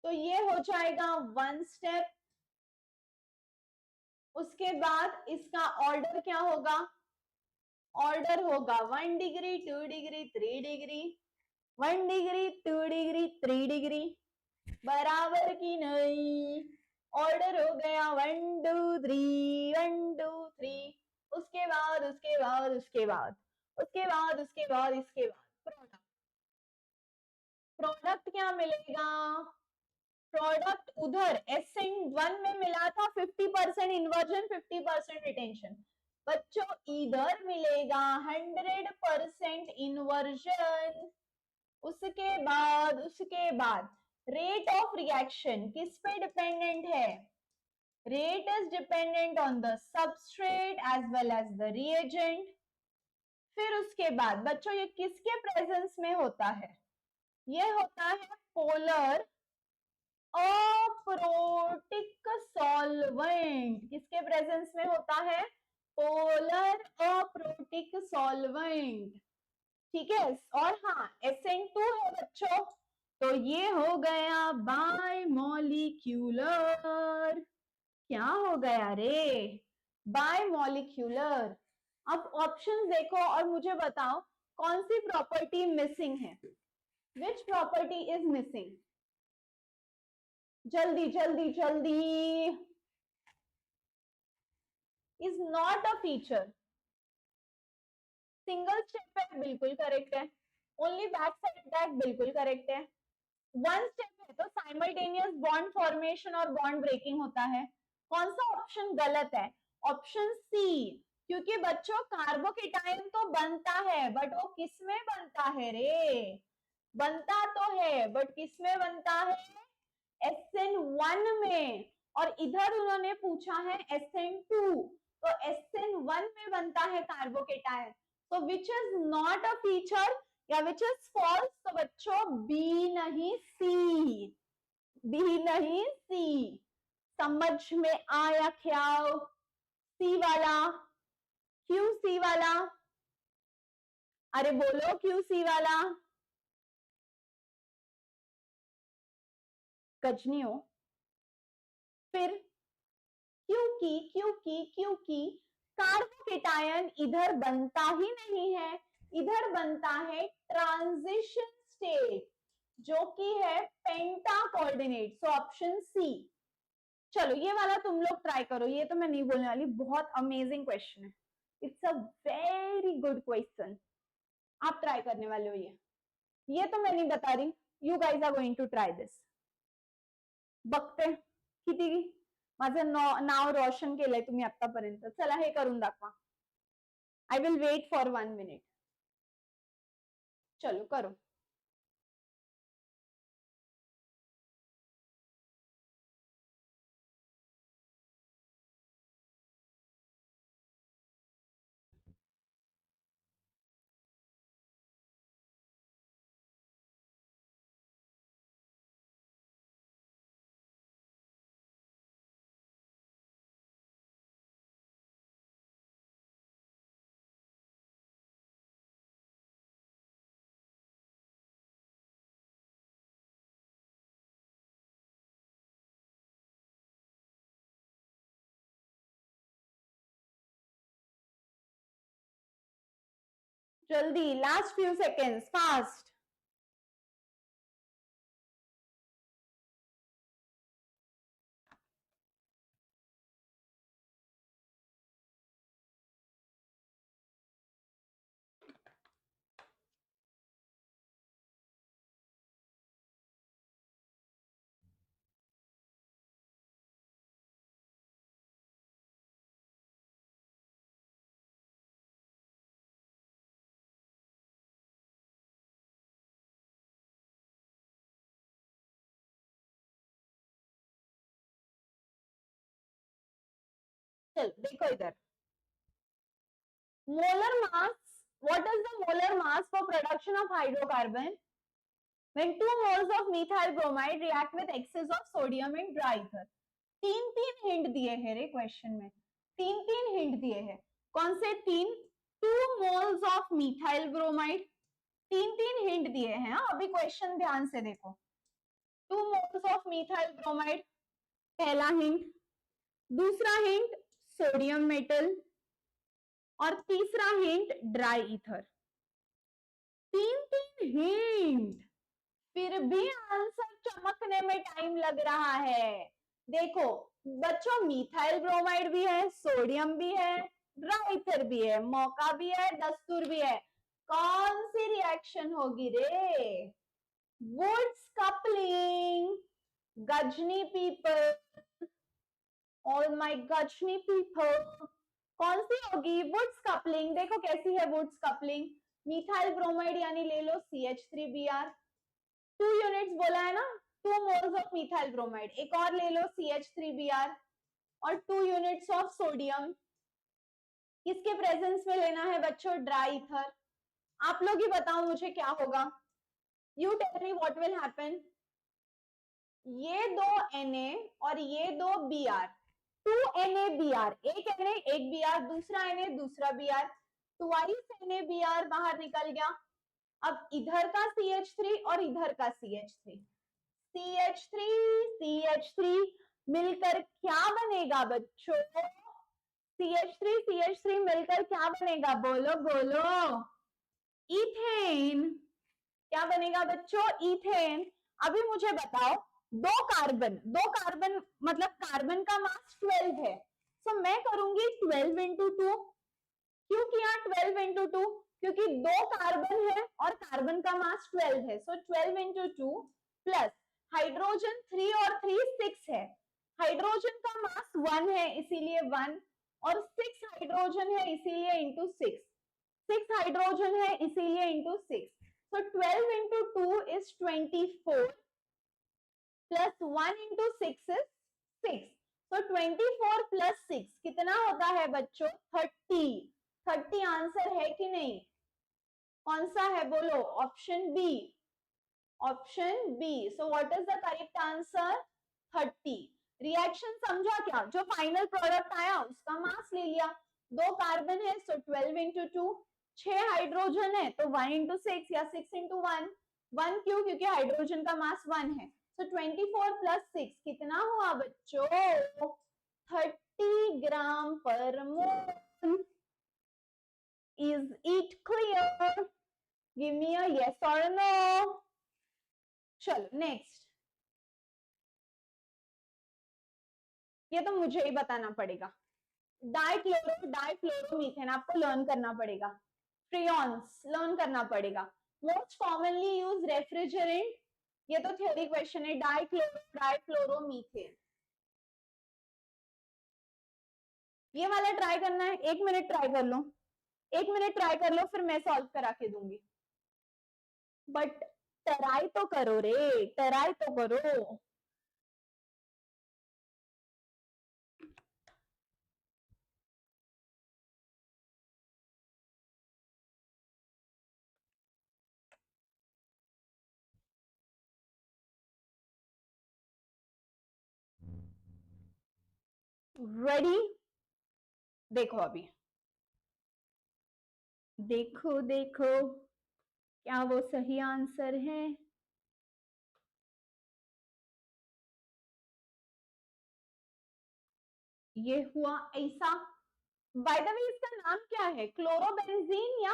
तो ये हो जाएगा 1 स्टेप। उसके बाद इसका ऑर्डर क्या होगा? ऑर्डर होगा 1 degree, 2 degree, 3 degree, 1 degree, 2 degree, 3 degree. बराबर की नहीं? ऑर्डर हो गया 1 2 3, 1 2 3। उसके बाद उसके बाद उसके बाद उसके बाद उसके बाद इसके बाद प्रोडक्ट। प्रोडक्ट क्या मिलेगा? प्रोडक्ट उधर SN1 में मिला था 50% इन्वर्जन 50% रिटेंशन। बच्चों इधर मिलेगा 100% इन्वर्जन। उसके बाद रेट ऑफ रिएक्शन किस पे डिपेंडेंट है? Rate is dependent on the substrate as well as the reagent. फिर उसके बाद बच्चों ये किसके प्रेजेंस में होता है? ये होता है पोलर अप्रोटिक सॉल्वेंट। किसके प्रेजेंस में होता है? Polar aprotic solvent. ठीक है, और हाँ SN2 है बच्चों, तो ये हो गया बायमोलिक्यूलर। क्या हो गया रे? बायमोलिक्यूलर। अब ऑप्शन देखो और मुझे बताओ कौन सी प्रॉपर्टी मिसिंग है? Which property is missing? जल्दी जल्दी जल्दी। Is not a feature. Single step पे बिल्कुल करेक्ट है। ओनली बैक साइड अटैक बिल्कुल करेक्ट है। वन स्टेप है तो साइमल्टेनियस बॉन्ड फॉर्मेशन और बॉन्ड ब्रेकिंग होता है। कौन सा ऑप्शन गलत है? ऑप्शन सी, क्योंकि बच्चों कार्बोकेटायन तो बनता है बट वो किस में बनता है रे? बनता तो है बट किस में बनता है? SN1 में। और इधर उन्होंने पूछा है SN2, तो SN1 में बनता है कार्बोकेटायन। तो which is not a feature या विच इज फॉल्स? तो बच्चों बी नहीं सी, बी नहीं सी। समझ में आया क्या? सी वाला, क्यों सी वाला? अरे बोलो क्यों सी वाला? गजनियों फिर क्योंकि कार्बोकेटायन इधर बनता ही नहीं है, इधर बनता है ट्रांजिशन स्टेट जो कि है पेंटा कोऑर्डिनेट। So option C. चलो ये वाला तुम लोग ट्राई करो, ये तो मैं नहीं बोलने वाली, बहुत अमेजिंग क्वेश्चन है, it's a very good question. आप ट्राई करने वाले हो ये तो मैं नहीं बता रही, you guys are going to try this. बघते किती माझं नाव रोशन केलंय तुम्ही आतापर्यंत, चला हे करून दाखवा। I will wait for 1 minute. चलो करो। जल्दी, लास्ट फ्यू सेकेंड्स, फास्ट। चल देखो इधर, molar mass, what is the molar mass for production of hydrocarbon when 2 moles of methyl bromide react with excess of sodium in dry ether? तीन तीन हिंट दिए हैं रे क्वेश्चन में, तीन तीन हिंट दिए हैं। कौन से तीन? 2 moles of methyl bromide, तीन तीन हिंट दिए हैं। अभी क्वेश्चन ध्यान से देखो। 2 moles of methyl bromide पहला हिंट, दूसरा हिंट सोडियम मेटल, और तीसरा हिंट ड्राई ईथर। तीन तीन हिंट, फिर भी आंसर चमकने में टाइम लग रहा है। देखो बच्चों, मिथाइल ब्रोमाइड भी है, सोडियम भी है, ड्राई ईथर भी है, मौका भी है, दस्तूर भी है। कौन सी रिएक्शन होगी रे? Wurtz coupling, Ghajini people, all my Ghajini people, कौन सी होगी? Wurtz coupling. देखो कैसी है वुड्स कपलिंग, मिथाइल ब्रोमाइड यानी ले लो CH3Br, 2 यूनिट्स बोला है ना, 2 मोल्स ऑफ मिथाइल ब्रोमाइड, एक और ले लो CH3Br, और 2 यूनिट्स ऑफ सोडियम। किसके प्रेजेंस में लेना है बच्चों? Dry ether. आप लोग ही बताओ मुझे क्या होगा, you tell me what will happen. ये दो Na और ये दो Br, 2 NaBr, एक Na एक Br, दूसरा Na दूसरा Br, ट्वाइस NaBr बाहर निकल गया। अब इधर का CH3 और इधर का CH3, CH3 CH3 मिलकर क्या बनेगा बच्चों? CH3 मिलकर क्या बनेगा? बोलो बोलो। इथेन। क्या बनेगा बच्चों? इथेन। अभी मुझे बताओ, दो कार्बन मतलब कार्बन का मास 12 है, तो मैं करूंगी 12 into 2। क्यों किया 12 into 2? क्योंकि 2 कार्बन है और कार्बन का मास 12 है, सो 12 इंटू 2 प्लस हाइड्रोजन 3 और 3 6 है, हाइड्रोजन का मास 1 है इसीलिए 1 और 6 हाइड्रोजन है इसीलिए इंटू 6, 6 हाइड्रोजन है इसीलिए into 6, so 12 into 2 is 24 plus 1 into 6 is 6, so 24 plus 6 कितना होता है बच्चों 30, 30 आंसर है कि नहीं, कौन सा है बोलो, option B, option B, so what is the correct answer 30। Reaction समझा क्या, जो फाइनल प्रोडक्ट आया उसका मास ले लिया, 2 कार्बन है सो 12 इंटू 2, 6 हाइड्रोजन है तो 1 इंटू 6 या 6 इंटू 1, 1 क्यों, क्योंकि हाइड्रोजन का मास 1 है, सो 24 प्लस 6 कितना हुआ बच्चों 30 ग्राम पर मोल। Is it clear? Give me a yes or a no. चलो नेक्स्ट, ये तो मुझे ही बताना पड़ेगा, डाइक्लोरोमीथेन आपको लर्न करना पड़ेगा, फ्रियॉन्स लर्न करना पड़ेगा, मोस्ट कॉमनली यूज रेफ्रिजरेंट, ये तो थ्योरी क्वेश्चन है, डाइक्लोरोमीथेन, ये वाला ट्राई करना है, 1 मिनट ट्राई कर लो, 1 मिनट ट्राई कर लो फिर मैं सॉल्व करा के दूंगी, बट ट्राई तो करो रे, ट्राई तो करो। रेडी, देखो अभी, देखो देखो क्या वो सही आंसर है, ये हुआ ऐसा, बाय द वे इसका नाम क्या है, क्लोरोबेंजीन या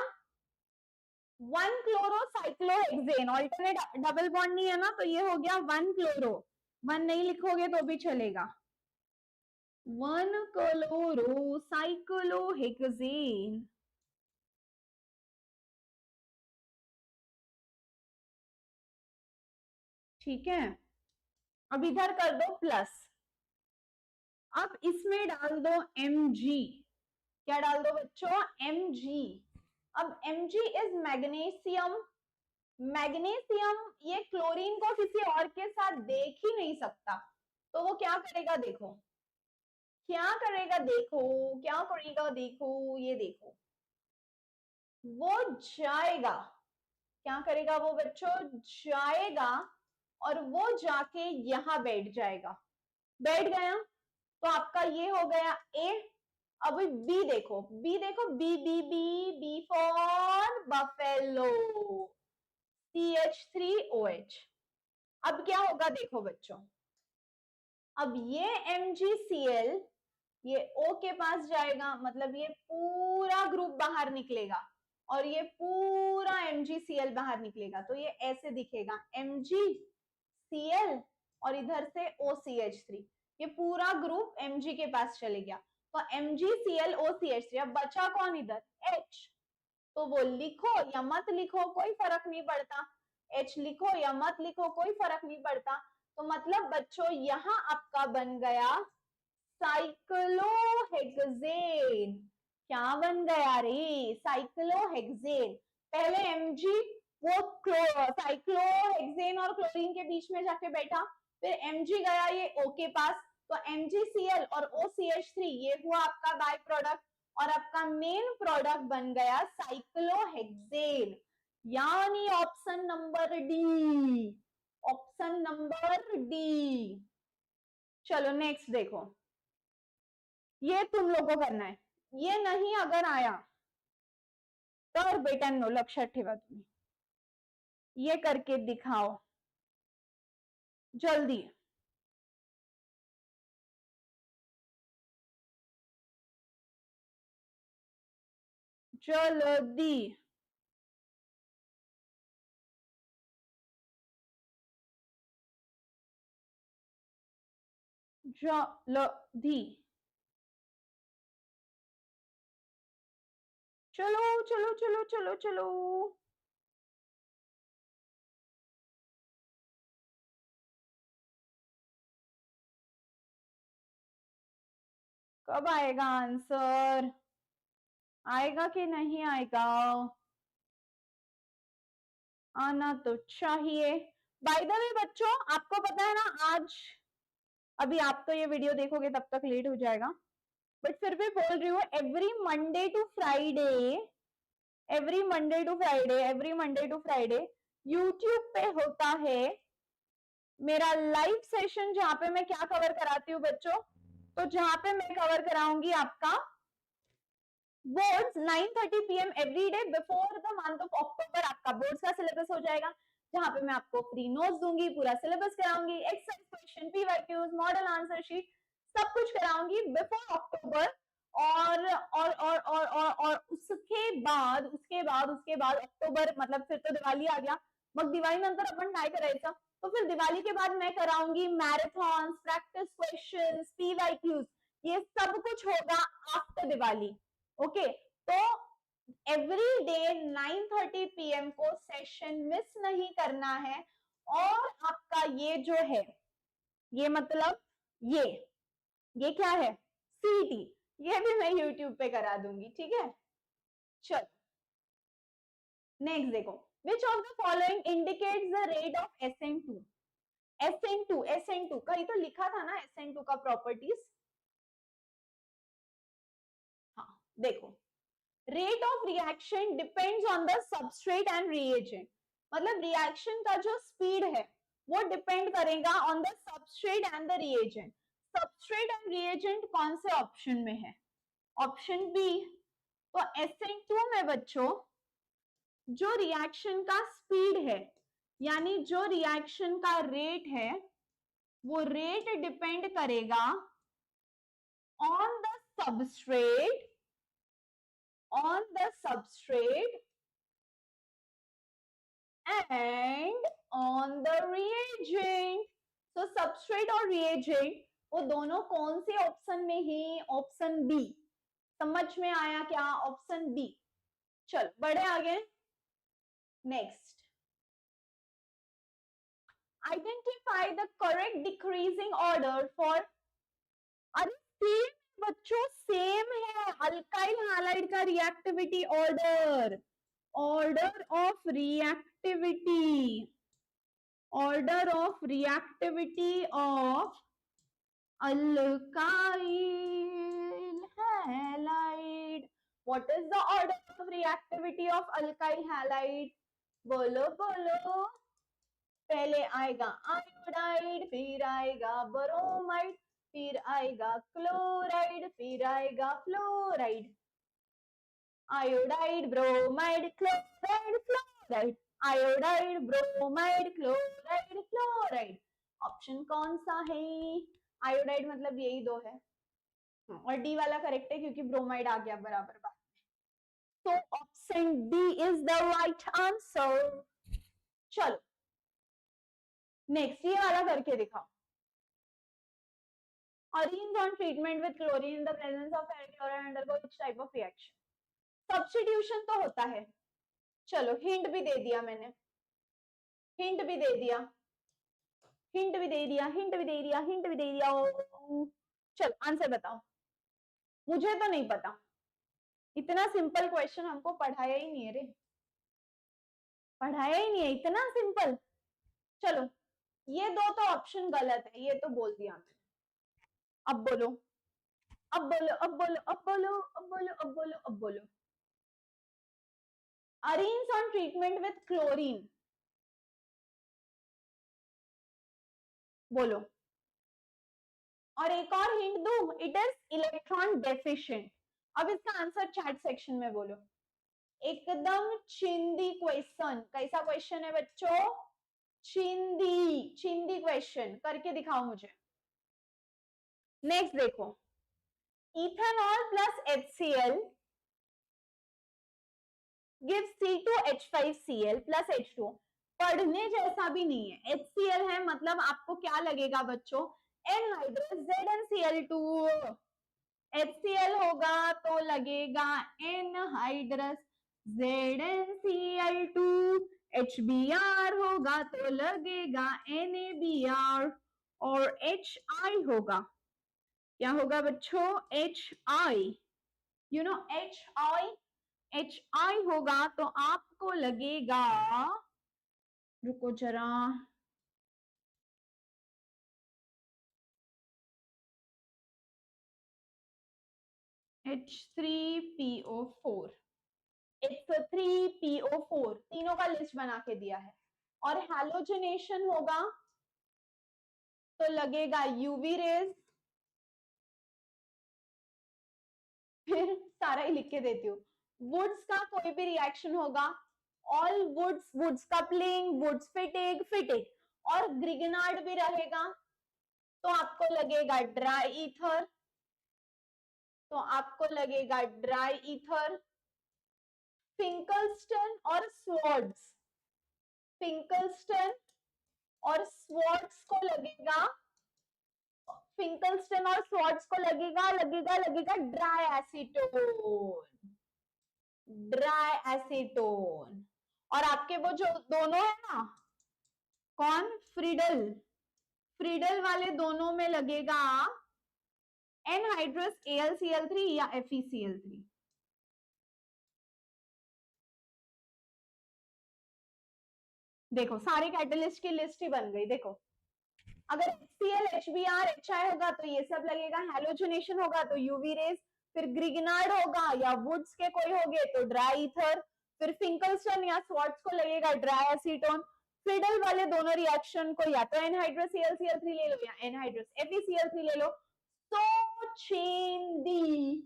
1 क्लोरोसाइक्लोहेक्सेन, ऑल्टरनेट डबल बॉन्ड नहीं है ना, तो ये हो गया 1 क्लोरो, 1 नहीं लिखोगे तो भी चलेगा, 1 क्लोरोसाइक्लोहेक्सेन, ठीक है, अब इधर कर दो प्लस, अब इसमें डाल दो Mg, क्या डाल दो बच्चों Mg, अब Mg इज मैग्नीशियम, मैग्नीशियम ये क्लोरीन को किसी और के साथ देख ही नहीं सकता, तो वो क्या करेगा देखो, क्या करेगा देखो, क्या करेगा देखो, ये देखो, वो जाएगा, क्या करेगा वो बच्चों, जाएगा और वो जाके यहां बैठ जाएगा, बैठ गया तो आपका ये हो गया ए, अब बी देखो, बी देखो, B B B B for buffalo, CH3OH, अब क्या होगा देखो बच्चों, अब ये MgCl ये O के पास जाएगा, मतलब ये पूरा ग्रुप बाहर निकलेगा और ये पूरा MgCl बाहर निकलेगा, तो ये ऐसे दिखेगा MgCl और इधर से OCH3, ये पूरा ग्रुप Mg के पास चले गया, तो MgClOCH3, अब बचा कौन इधर H, तो वो लिखो या मत लिखो कोई फर्क नहीं पड़ता, H लिखो या मत लिखो कोई फर्क नहीं पड़ता, तो मतलब बच्चों यहां आपका बन गया साइक्लोहेक्सेन, क्या बन गया रे साइक्लोहेक्सेन, पहले Mg वो साइक्लोहेक्सेन और क्लोरीन के बीच में जाके बैठा, फिर Mg गया ये O के पास, तो MgCl और OCH3 ये हुआ आपका बाय प्रोडक्ट और आपका मेन प्रोडक्ट बन गया साइक्लोहेक्सेन, यानी option number D, option number D. चलो नेक्स्ट देखो, ये तुम लोगों को करना है, ये नहीं अगर आया तर बेटांनो लक्षात ठेवा तुम्ही, ये करके दिखाओ जल्दी, जल्दी, जल्दी, चलो चलो चलो चलो चलो, कब आएगा आंसर? आएगा कि नहीं आएगा? आना तो चाहिए। बाय द वे बच्चों, आपको पता है ना, आज अभी आप तो ये वीडियो देखोगे तब तक लेट हो जाएगा, बट फिर भी बोल रही हूँ, every Monday to Friday, every Monday to Friday, every Monday to Friday YouTube पे होता है मेरा लाइव सेशन, जहां पे मैं क्या कवर कराती हूँ बच्चों, तो जहां पे मैं कवर कराऊंगी आपका boards 9:30 PM every day before the month of October. आपका बोर्ड्स का सिलेबस हो जाएगा, जहां पे मैं आपको फ्री नोट्स दूंगी, पूरा सिलेबस कराऊंगी, exercise question, PYQs, model answer sheet, सब कुछ कराऊंगी बिफोर अक्टूबर। और उसके बाद अक्टूबर मतलब फिर तो दिवाळी आ गया, मग दिवाळी नंतर आपण काय करायचं, तो फिर दिवाली के बाद मैं कराऊंगी मैराथन, प्रैक्टिस क्वेश्चंस, पीवाईक्यूज, ये सब कुछ होगा आफ्टर दिवाली। ओके, तो एवरी डे 9:30 PM को सेशन मिस नहीं करना है। और आपका ये जो है, ये मतलब ये क्या है, सीटी, ये भी मैं यूट्यूब पे करा दूंगी, ठीक है। चलो नेक्स्ट देखो, which of the following indicates the rate of SN2? SN2 कहीं तो लिखा था ना SN2 का प्रॉपर्टीज। हाँ देखो, rate of reaction depends on the substrate and reagent, मतलब रिएक्शन का जो स्पीड है वो डिपेंड करेगा on the substrate and the reagent. Substrate and reagent कौन से ऑप्शन में है? Option B. तो SN2 में बच्चों जो रिएक्शन का स्पीड है, यानी जो रिएक्शन का रेट है, वो रेट डिपेंड करेगा on the substrate, on the substrate and on the reagent. So substrate और reagent वो दोनों कौन से ऑप्शन में है? Option B. समझ में आया क्या? Option B. चल बढ़े आगे। Next, identify the correct decreasing order for, अरे सेम बच्चों, सेम है अल्काइल हैलाइड का reactivity order, order of reactivity, order of reactivity of alkyl halide. What is the order of reactivity of alkyl halide? बोलो बोलो। पहले आएगा आयोडाइड, फिर आएगा ब्रोमाइड, फिर आएगा क्लोराइड, फिर आएगा fluoride. Iodide, bromide, chloride, fluoride, iodide, bromide, chloride, fluoride. Option कौन सा है? आयोडाइड मतलब यही दो है, और डी वाला करेक्ट है क्योंकि ब्रोमाइड आ गया बराबर बात। तो option D is the right answer. चलो नेक्स्ट, ये वाला करके दिखाओ। Arenes on treatment with chlorine in the presence of ferric chloride undergo which type of reaction? Substitution तो होता है। चलो हिंट भी दे दिया मैंने, हिंट भी दे दिया, हिंट भी दे दिया, हिंट भी दे दिया, हिंट भी दे दिया। चलो आंसर बताओ। मुझे तो नहीं पता, इतना सिंपल क्वेश्चन हमको पढ़ाया ही नहीं है रे, पढ़ाया ही नहीं है, इतना सिंपल। चलो ये दो तो ऑप्शन गलत है, ये तो बोल दिया मैंने। अब बोलो, अब बोलो, अब बोलो, अब बोलो, अब बोलो, अब बोलो, अब बोलो। Arenes on treatment with chlorine, बोलो। और एक और हिंट दूं, इट इज इलेक्ट्रॉन डेफिशिएंट। अब इसका आंसर चैट सेक्शन में बोलो। एकदम चिंदी क्वेश्चन। कैसा क्वेश्चन है बच्चों? चिंदी, चिंदी क्वेश्चन करके दिखाओ मुझे। नेक्स्ट देखो, ethanol plus HCl gives C2H5Cl plus H2। पढ़ने जैसा भी नहीं है, HCl है मतलब आपको क्या लगेगा बच्चों? एनहाइड्रस ZnCl2, HCl होगा तो लगेगा एनहाइड्रस ZnCl2, HBr होगा तो लगेगा NaBr, और HI होगा, क्या होगा बच्चों? HI, यू नो HI होगा तो आपको लगेगा, रुको जरा, H3PO4, H3PO4, तीनों का लिस्ट बना के दिया है। और हैलोजनेशन होगा तो लगेगा यूवी रेज, फिर सारा ही लिख के देती हूँ। वुड्स का कोई भी रिएक्शन होगा, all Wurtz, Wurtz coupling, Wurtz Fittig, Fittig, और ग्रिगनार्ड भी रहेगा तो आपको लगेगा ड्राई ईथर, तो आपको लगेगा ड्राई ईथर। फिंकलस्टन और स्वॉर्ड्स, फिंकलस्टन और स्वॉर्ड्स को लगेगा, फिंकलस्टन और स्वॉर्ड्स को लगेगा ड्राई एसीटोन, ड्राई एसीटोन। और आपके वो जो दोनों है ना, कौन? फ्रीडल, फ्रीडल वाले दोनों में लगेगा एनहाइड्रस AlCl3 या FeCl3। देखो सारे कैटलिस्ट की लिस्ट ही बन गई। देखो अगर HCl, HBr, HI होगा तो ये सब लगेगा, हैलोजनेशन होगा तो यूवी रेज, फिर ग्रिगनार्ड होगा या वुड्स के कोई होंगे तो ड्राई ईथर, फिर फिंकलस्टन या स्वॉर्ड्स को लगेगा ड्राई एसीटोन। फ्रीडल वाले दोनों रिएक्शन को या तो एनहाइड्रस AlCl3 ले लो या एनहाइड्रस FeCl3 ले लो। तो चेन दी।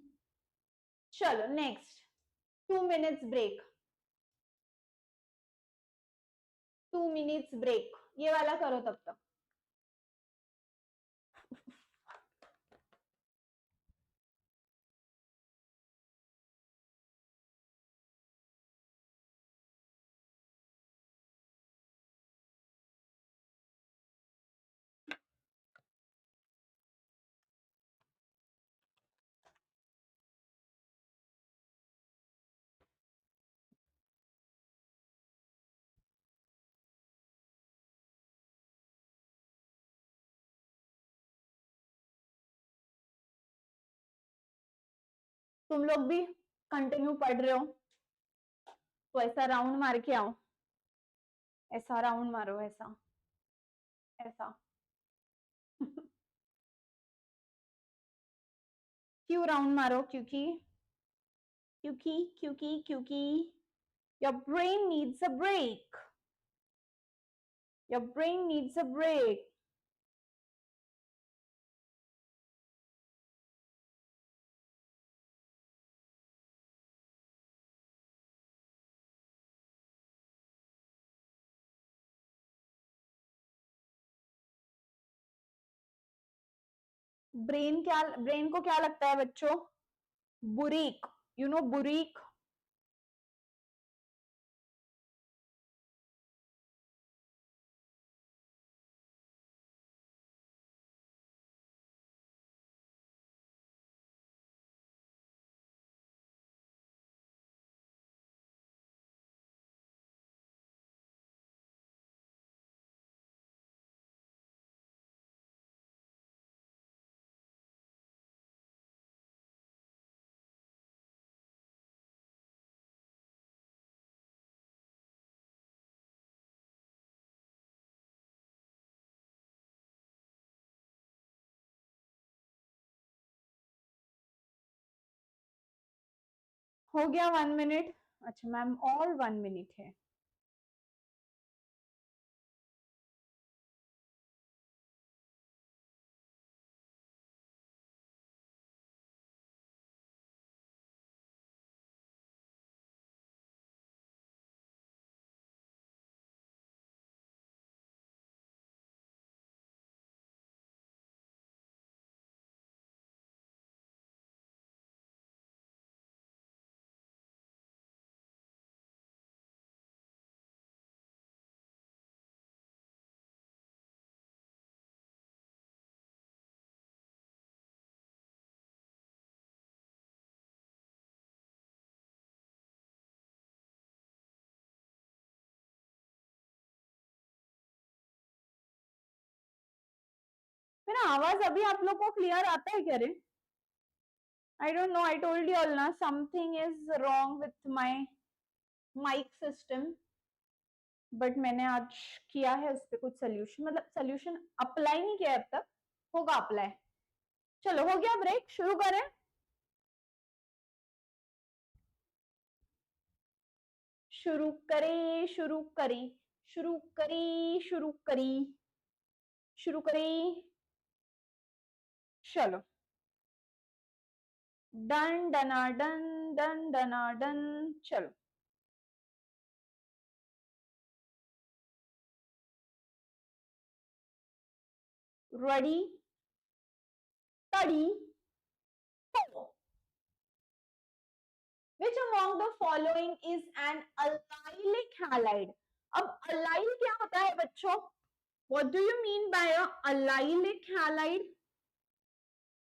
चलो next, 2 minutes break, 2 minutes break, ये वाला करो तब तक। तुम लोग भी कंटिन्यू पढ़ रहे हो तो ऐसा राउंड मार के आओ, ऐसा राउंड मारो, ऐसा ऐसा क्यों राउंड मारो? क्योंकि क्योंकि क्योंकि क्योंकि your brain needs a break, your brain needs a break। Brain को क्या लगता है बच्चों? बुरीक, यू नो बुरीक, हो गया 1 मिनट? अच्छा मैम और 1 मिनट है। मेरा आवाज अभी आप लोग को क्लियर आता है क्या रे? I don't know. I told you all ना something is wrong with my mic system. But मैंने आज किया है उस पर कुछ सोल्यूशन, मतलब सोल्यूशन अप्लाई नहीं किया अब तक, होगा अप्लाई। चलो हो गया ब्रेक, शुरू करें। शुरू करी शुरू करी शुरू करी शुरू करी शुरू करी। चलो डन डना डन डन डना डन। चलो रेडी तड़ी। Which among the following is an allylic halide? अब allyl क्या होता है बच्चों? What do you mean by a allylic halide?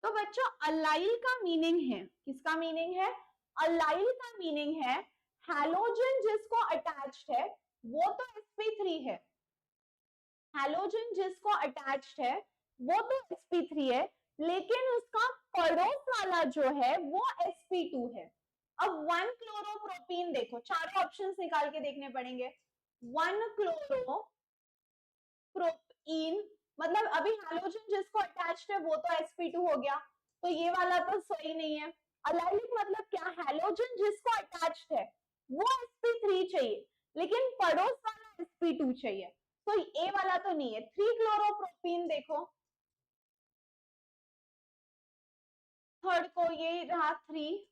तो बच्चों allyl का मीनिंग है, किसका मीनिंग है? allyl का मीनिंग है हैलोजन जिसको अटैच्ड है वो तो sp3 है, हैलोजन जिसको अटैच्ड है वो तो sp3 है, लेकिन उसका पड़ोस वाला जो है वो sp2 है। अब 1 क्लोरोप्रोपीन देखो, चारों ऑप्शंस निकाल के देखने पड़ेंगे। 1 क्लोरोप्रोपीन मतलब अभी हैलोजन जिसको अटैच्ड है वो तो sp2 हो गया, तो ये वाला तो सही नहीं है। अलाइलिक मतलब क्या? हैलोजन जिसको अटैच्ड है वो sp3 चाहिए, लेकिन पड़ोस वाला sp2 चाहिए, तो ए वाला तो नहीं है। 3 क्लोरोप्रोपीन देखो, थर्ड को ये रहा 3।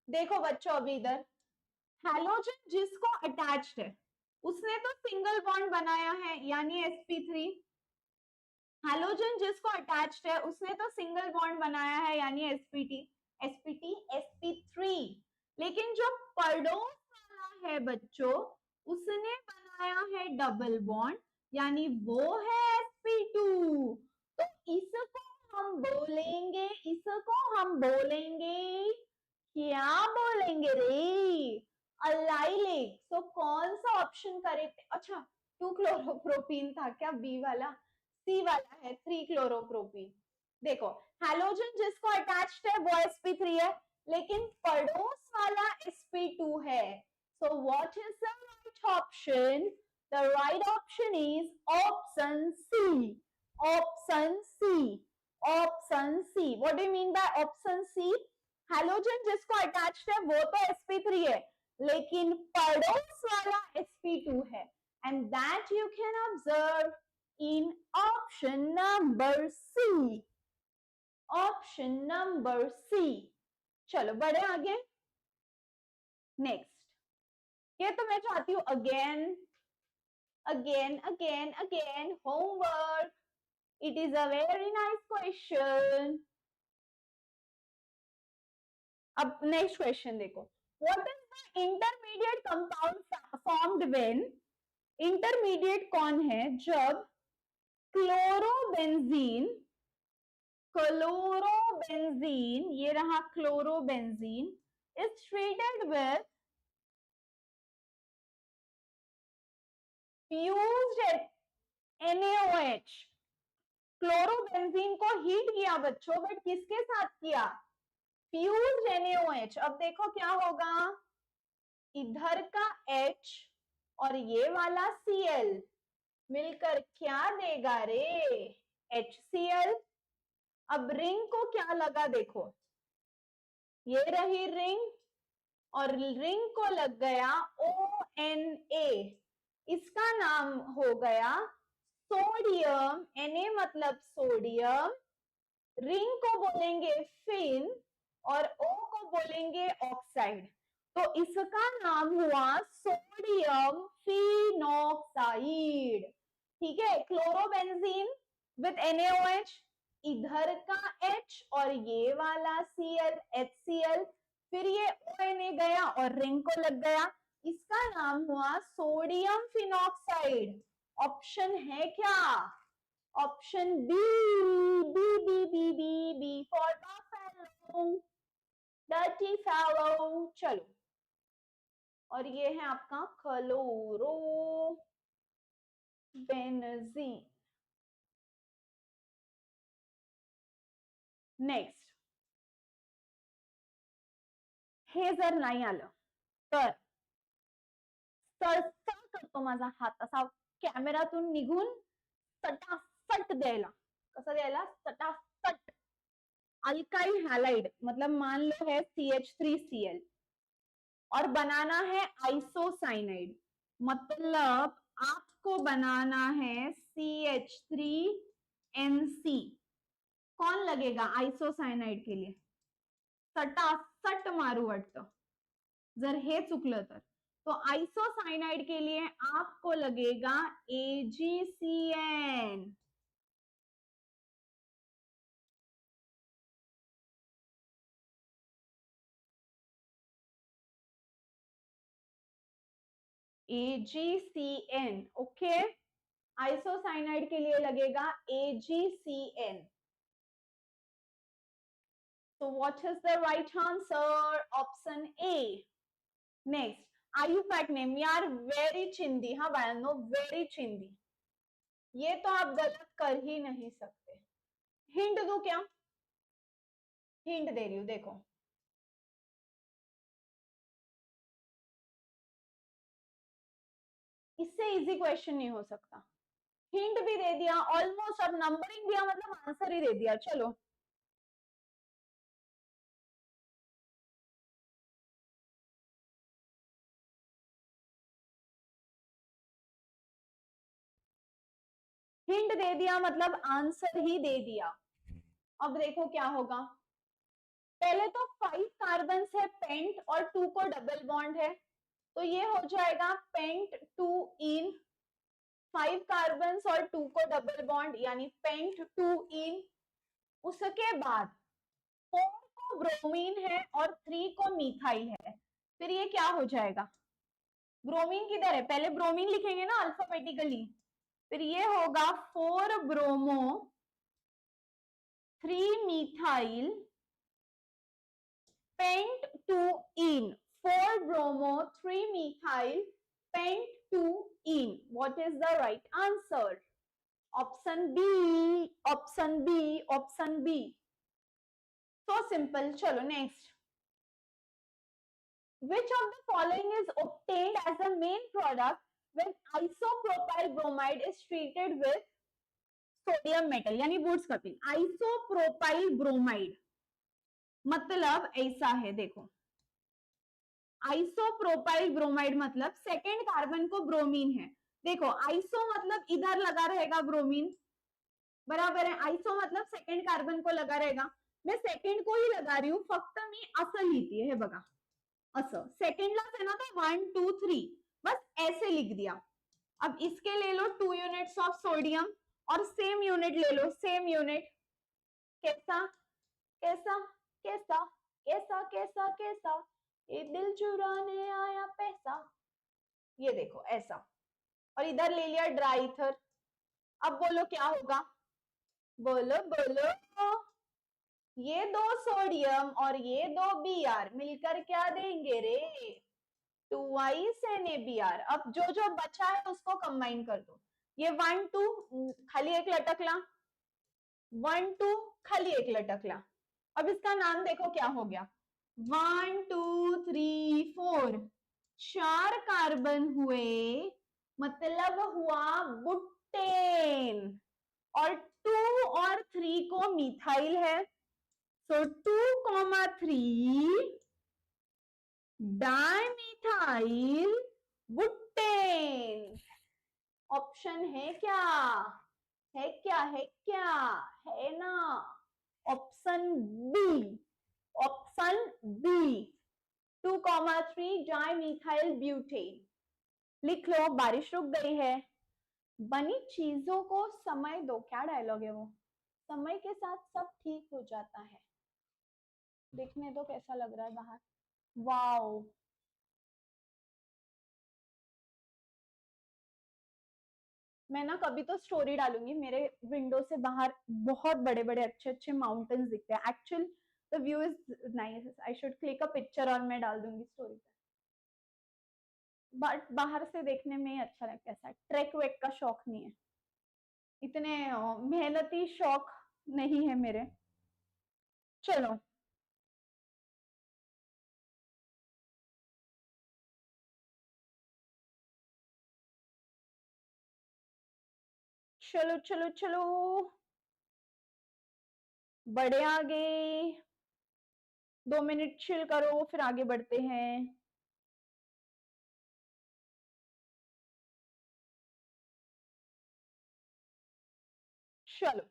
देखो बच्चों अभी इधर हैलोजन जिसको अटैच्ड है उसने तो सिंगल बॉन्ड बनाया है यानी sp3, हैलोजन जिसको अटैच्ड है उसने तो सिंगल बॉन्ड बनाया है यानी sp3, लेकिन जो पड़ोस वाला है बच्चों उसने बनाया है डबल बॉन्ड यानी वो है sp2, तो इसको हम बोलेंगे क्या बोलेंगे रे? अलाइलिक। सो कौन सा ऑप्शन करेक्ट? अच्छा 2 क्लोरोप्रोपीन था क्या बी वाला? सी वाला है 3 क्लोरोप्रोपीन। देखो हैलोजन जिसको अटैच्ड है वो sp3 है, लेकिन पड़ोस वाला sp2 है। So what is the right option? The right option is option C, option C, option C. What do you mean by option C? Halogen जिसको अटैच्ड है वो तो sp3 है, लेकिन पड़ोस वाला sp2 है, and that you can observe in option number C, option number C। चलो बढ़े आगे। नेक्स्ट ये तो मैं चाहती हूं again again again again homework. It is a very nice question. अब नेक्स्ट क्वेश्चन देखो, what is the intermediate compound formed when, intermediate कौन है जब क्लोरोबेंजीन, क्लोरोबेंजीन ये रहा chlorobenzene is treated with fused NaOH। Chlorobenzene को हीट किया बच्चों, बट किसके साथ किया? Fused NaOH। अब देखो क्या होगा, इधर का H और ये वाला Cl मिलकर क्या देगा रे? HCl। अब रिंग को क्या लगा देखो, ये रही रिंग और रिंग को लग गया ONA, इसका नाम हो गया सोडियम। Na मतलब सोडियम, रिंग को बोलेंगे फिन और O को बोलेंगे ऑक्साइड, तो इसका नाम हुआ सोडियम फिनॉक्साइड। ठीक है, क्लोरोबेंजीन विद NaOH, इधर का H और ये वाला Cl HCl, फिर ये ONA गया और रिंग को लग गया, इसका नाम हुआ सोडियम फिनॉक्साइड। ऑप्शन है क्या? Option B, B B B B B for buffalo, dirty fellow. चलो और ये है आपका क्लोरोबेंजीन। नेक्स्ट, हे जर नाही आलं तर सरसा करतो माझा हात असा कॅमेरातून निघून सटासट द्यायला. कसं द्यायला? सटासट. अल्काइल हैलाइड मतलब मान लो है CH3Cl और बनाना है आइसोसाइनाइड, मतलब आपको बनाना है CH3NC. कौन लगेगा आइसोसाइनाइड के लिए? सटासट मारू वाटतं जर हे चुकलं तर. तो आइसोसाइनाइड के लिए आपको लगेगा AgCN. AgCN, okay. आइसोसाइनाइड के लिए लगेगा AgCN. So what is the right answer? Option A. Next, IUPAC name. यार वेरी चिंदी, हाँ बाळांनो, वेरी चिंदी. ये तो आप गलत कर ही नहीं सकते. हिंट दो क्या? हिंट दे रही हूँ, देखो. इससे इजी क्वेश्चन नहीं हो सकता. हिंट भी दे दिया, ऑलमोस्ट अब नंबरिंग दिया मतलब आंसर ही दे दिया. चलो, हिंट दे दिया मतलब आंसर ही दे दिया. अब देखो क्या होगा. पहले तो 5 कार्बन है पेंट और 2 को डबल बॉन्ड है, तो ये हो जाएगा पेंट 2 इन. 5 कार्बन और 2 को डबल बॉन्ड यानी पेंट 2 इन. उसके बाद 4 को ब्रोमीन है और 3 को मिथाइल है, फिर ये क्या हो जाएगा? ब्रोमीन किधर है? पहले ब्रोमीन लिखेंगे ना अल्फाबेटिकली, फिर ये होगा 4 bromo 3 methyl paint 2 in. 4 bromo 3 methyl pent 2 in. What is the right answer? Option B, option B, option B. So simple. चलो next. Which of the following is obtained as a main product when isopropyl bromide is treated with sodium metal यानी बूट्स कपिल. आइसोप्रोपाइल ब्रोमाइड मतलब ऐसा है, देखो. आइसोप्रोपाइल ब्रोमाइड मतलब सेकेंड कार्बन को ब्रोमीन है. देखो आइसो मतलब इधर लगा रहेगा ब्रोमीन, बराबर है. आइसो मतलब सेकंड कार्बन को लगा रहेगा. मैं सेकंड को ही लगा रही हूँ, फक्त मी असं लिहितीये, हे बघा असं. सेकंडलाच आहे ना तो 1 2 3, बस ऐसे लिख दिया. अब इसके ले लो 2 यूनिट्स ऑफ सोडियम और सेम यूनिट ले लो, सेम यूनिट. कैसा कैसा कैसा कैसा कैसा कैसा, ये दिल चुराने आया पैसा. ये देखो ऐसा. और इधर ले लिया ड्राई ईथर. अब बोलो क्या होगा? बोलो बोलो. ये 2 सोडियम और ये 2 Br मिलकर क्या देंगे रे? 2 NaBr. अब जो जो बचा है उसको कंबाइन कर दो. ये 1 2 खाली एक लटकला, 1 2 खाली एक लटकला. अब इसका नाम देखो क्या हो गया. 1 2 3 4, 4 कार्बन हुए मतलब हुआ बुटेन. और 2 और 3 को मिथाइल है, सो 2,3 डाइमिथाइल बुटेन. ऑप्शन है क्या? है क्या? है क्या? है ना. Option B, option B 2,3 dimethyl butane. लिख लो. बारिश रुक गई है. बनी चीजों को समय दो. क्या डायलॉग है वो? समय के साथ सब ठीक हो जाता है. देखने दो कैसा लग रहा है बाहर. वाओ. मैं ना कभी तो स्टोरी डालूंगी. मेरे विंडो से बाहर बहुत बड़े बड़े अच्छे अच्छे माउंटेन्स दिखते हैं. Actual the view is nice. I should click a picture और मैं डाल दूंगी स्टोरी पे. बट बाहर से देखने में ही अच्छा लगता है, ट्रैक वेक का शौक नहीं है, इतने मेहनती शौक नहीं है मेरे। चलो चलो चलो चलो बढ़े आगे, 2 मिनट चिल करो फिर आगे बढ़ते हैं। चलो,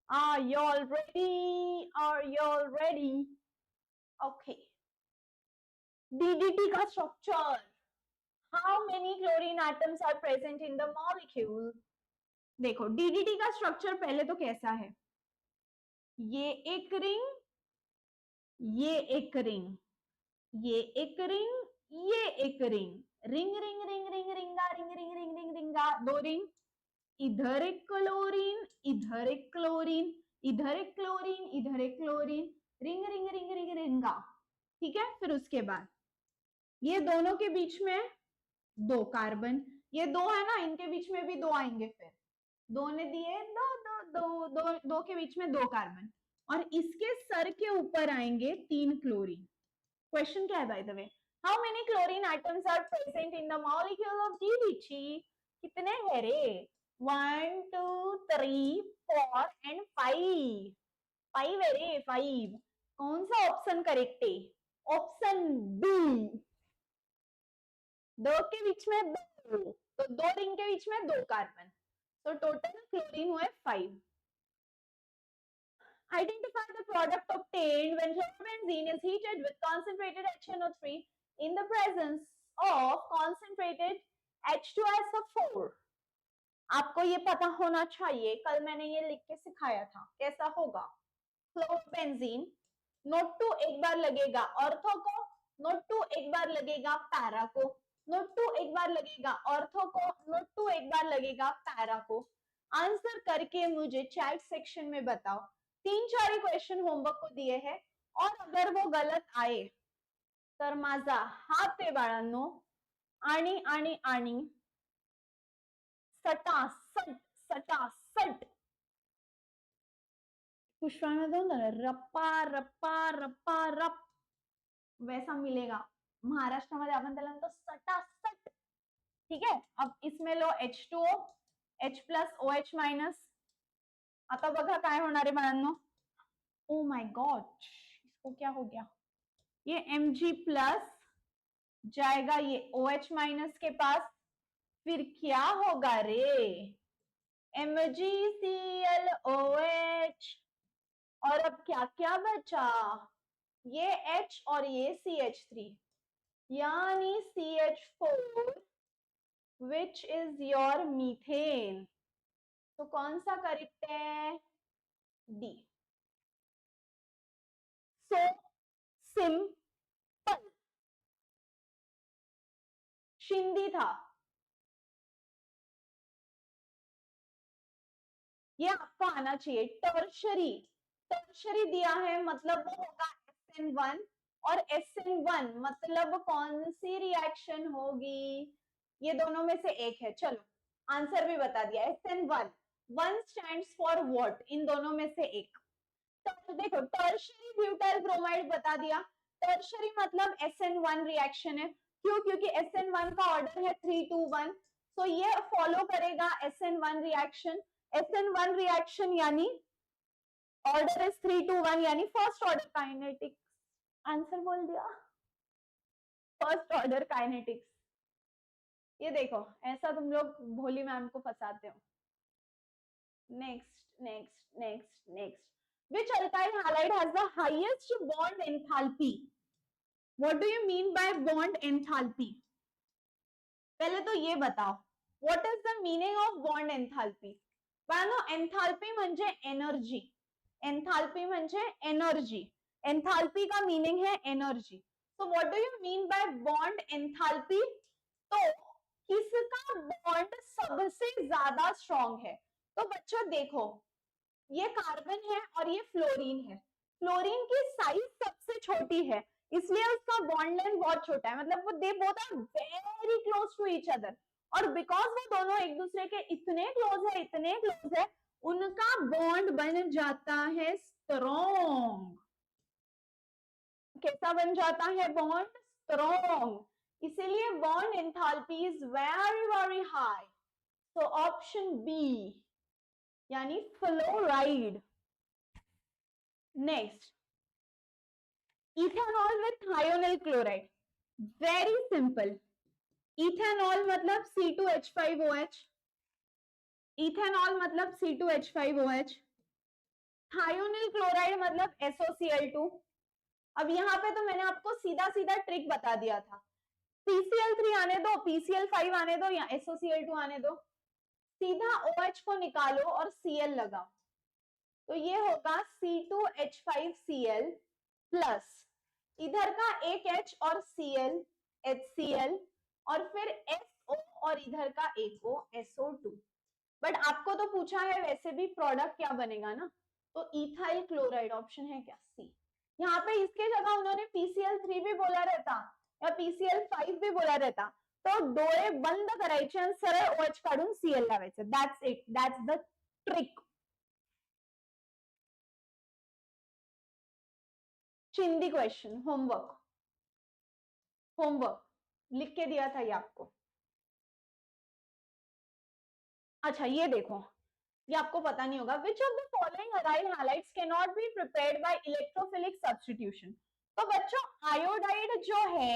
are you all ready? Are you all ready? Okay. DDT का structure, how many chlorine atoms are present in the molecule? देखो DDT का स्ट्रक्चर पहले तो कैसा है, ये एक रिंग, ये एक रिंग, ये एक रिंग, ये एक ring, ring ring ring ring रिंगा रिंग रिंग रिंग रिंग रिंगा, 2 रिंग, इधर एक क्लोरीन, इधर एक क्लोरीन, इधर एक क्लोरीन, इधर एक chlorine, ring ring ring ring रिंगा, ठीक है। फिर उसके बाद ये दोनों के बीच में 2 कार्बन, ये 2 है ना, इनके बीच में भी 2 आएंगे, फिर 2 ने दिए 2 2 2 2 2 के बीच में 2 कार्बन, और इसके सर के ऊपर आएंगे 3 क्लोरीन। क्वेश्चन क्या है by the way, how many chlorine items are present in the molecule of DDT? कितने है रे, 1 2 3 4 एंड 5, 5 है रे, 5। कौन सा ऑप्शन करेक्ट है? ऑप्शन बी, 2 के बीच में 2, तो 2 रिंग के बीच में 2 कार्बन, तो टोटल क्लोरीन हुए 5। Identify the product obtained when chlorobenzene is heated with concentrated HNO3 in the presence of concentrated H2SO4. आपको ये पता होना चाहिए, कल मैंने ये लिख के सिखाया था, कैसा होगा। क्लोरोबेंजीन, नोट टू एक बार लगेगा ऑर्थो को, नोट टू एक बार लगेगा पैरा को, नोट टू एक बार लगेगा ऑर्थो को, नोट टू एक बार लगेगा पैरा को। आंसर करके मुझे चैट सेक्शन में बताओ। 3-4 क्वेश्चन होमवर्क को दिए हैं, और अगर वो गलत आए तर माझा हात आहे बाळांनो, आणि आणि आणि सटासट सटासट पुष्पा में दो ना, रप्पा रप्पा रप्पा रप, वैसा मिलेगा। महाराष्ट्रामध्ये आपण त्याला म्हणतो सटासट, ठीक है। अब इसमें लो H2O, H plus OH minus, आता बघा काय होणार आहे बाळांनो, ओ माय गॉड इसको क्या हो गया, ये Mg प्लस जाएगा ये OH माइनस के पास, फिर क्या होगा रे, MgClOH, और अब क्या क्या बचा, ये H और ये CH3, यानी CH4 which is your methane, तो कौन सा करेक्ट है, डी। सो सिंपल, शिंदी था, ये आपको आना चाहिए। टर्शरी, टर्शरी दिया है मतलब वो होगा SN1, और SN1 मतलब कौन सी रिएक्शन होगी, ये दोनों में से एक है। चलो आंसर भी बता दिया, SN1, 1 स्टैंड्स फॉर व्हाट, इन दोनों में से एक। तो देखो टर्शरी ब्यूटाइल ब्रोमाइड बता दिया, टर्शरी मतलब SN1 रिएक्शन है, क्यों, क्योंकि SN1 का ऑर्डर है 3-2-1, तो ये फॉलो करेगा SN1 रिएक्शन। SN1 रिएक्शन यानी ऑर्डर इज 3-2-1, यानी फर्स्ट ऑर्डर काइनेटिक्स, आंसर बोल दिया, फर्स्ट ऑर्डर काइनेटिक्स। ये देखो ऐसा तुम लोग भोली मैम को फंसाते हो। Next next next next, which alkyl halide has the highest bond enthalpy? What do you mean by bond enthalpy? पहले तो ये बताओ, what is the meaning of bond enthalpy? बाळांनो एंथाल्पी म्हणजे एनर्जी, एंथाल्पी म्हणजे एनर्जी, एंथाल्पी का मीनिंग है energy. so what do you mean by bond enthalpy? तो किसका बॉन्ड सबसे ज्यादा स्ट्रॉन्ग है, तो बच्चों देखो ये कार्बन है और ये फ्लोरीन है, फ्लोरीन की साइज सबसे छोटी है, इसलिए उसका बॉन्ड लेंथ बहुत छोटा है, मतलब वो they both are very close to each other, और बिकॉज वो दोनों एक दूसरे के इतने क्लोज है, उनका बॉन्ड बन जाता है स्ट्रॉन्ग। कैसा बन जाता है बॉन्ड? स्ट्रॉन्ग। इसीलिए bond enthalpy is very very high. तो ऑप्शन बी यानी fluoride. Next, ethanol with thionyl chloride. Very simple. Ethanol मतलब C2H5OH, इथेनॉल मतलब C2H5OH, थायोनिल क्लोराइड मतलब SOCl2। अब यहाँ पे तो मैंने आपको सीधा सीधा ट्रिक बता दिया था, PCl3 आने दो, PCl5 आने दो या SOCl2 आने दो, सीधा OH को निकालो और Cl लगाओ, तो ये होगा C2H5Cl प्लस इधर का एक H और Cl HCl और फिर SO और इधर का एक O SO2। बट आपको तो पूछा है वैसे भी प्रोडक्ट क्या बनेगा ना, तो इथाइल क्लोराइड ऑप्शन है क्या? सी। यहाँ पे इसके जगह उन्होंने PCl3 भी बोला रहता या PCl5 भी बोला रहता, तो डोळे बंद करायचे आणि सरळ OH काढून Cl लावायचं. That's it. That's the trick. चिंदी क्वेश्चन, होमवर्क लिख के दिया था ये आपको। अच्छा ये देखो, ये आपको पता नहीं होगा, which of the following aryl halides can not be prepared by electrophilic substitution. तो बच्चों आयोडाइड जो है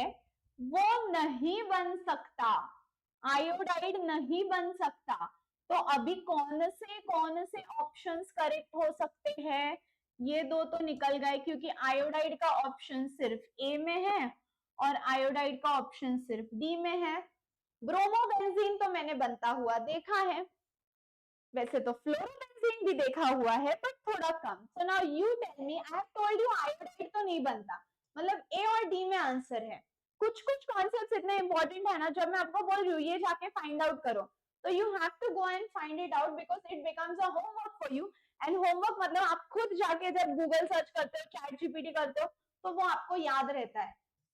वो नहीं बन सकता, आयोडाइड नहीं बन सकता। तो अभी कौन से ऑप्शंस करेक्ट हो सकते हैं? ये दो तो निकल गए क्योंकि आयोडाइड का ऑप्शन सिर्फ ए में है और आयोडाइड का ऑप्शन सिर्फ डी में है। ब्रोमोबेंजीन तो मैंने बनता हुआ देखा है, वैसे तो फ्लोरोबेंजीन भी देखा हुआ है पर थोड़ा कम। So now you tell me, I have told you iodide तो नहीं बनता, मतलब ए और डी में आंसर है। कुछ कुछ कॉन्सेप्ट्स इतने इंपॉर्टेंट है ना, जब मैं आपको बोल रही हूँ ये जाके फाइंड आउट करो, तो you have to go and find it out because it becomes a homework for you. And homework मतलब आप खुद जाके जब गूगल सर्च करते हो, चैट जीपीटी करते हो, तो वो आपको याद रहता है।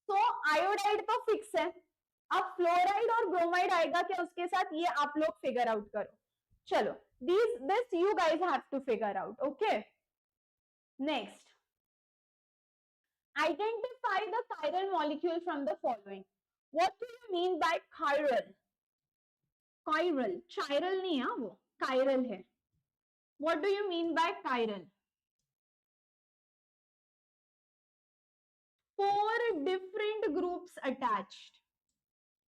तो आयोडाइड तो फिक्स है, अब फ्लोराइड और ब्रोमाइड आएगा क्या उसके साथ, ये आप लोग फिगर आउट करो। चलो, this you guys have to figure out. Okay, next, identify the chiral molecule from the following. What do you mean by chiral? Chiral नहीं है वो, chiral है। What do you mean by chiral? 4 different groups attached.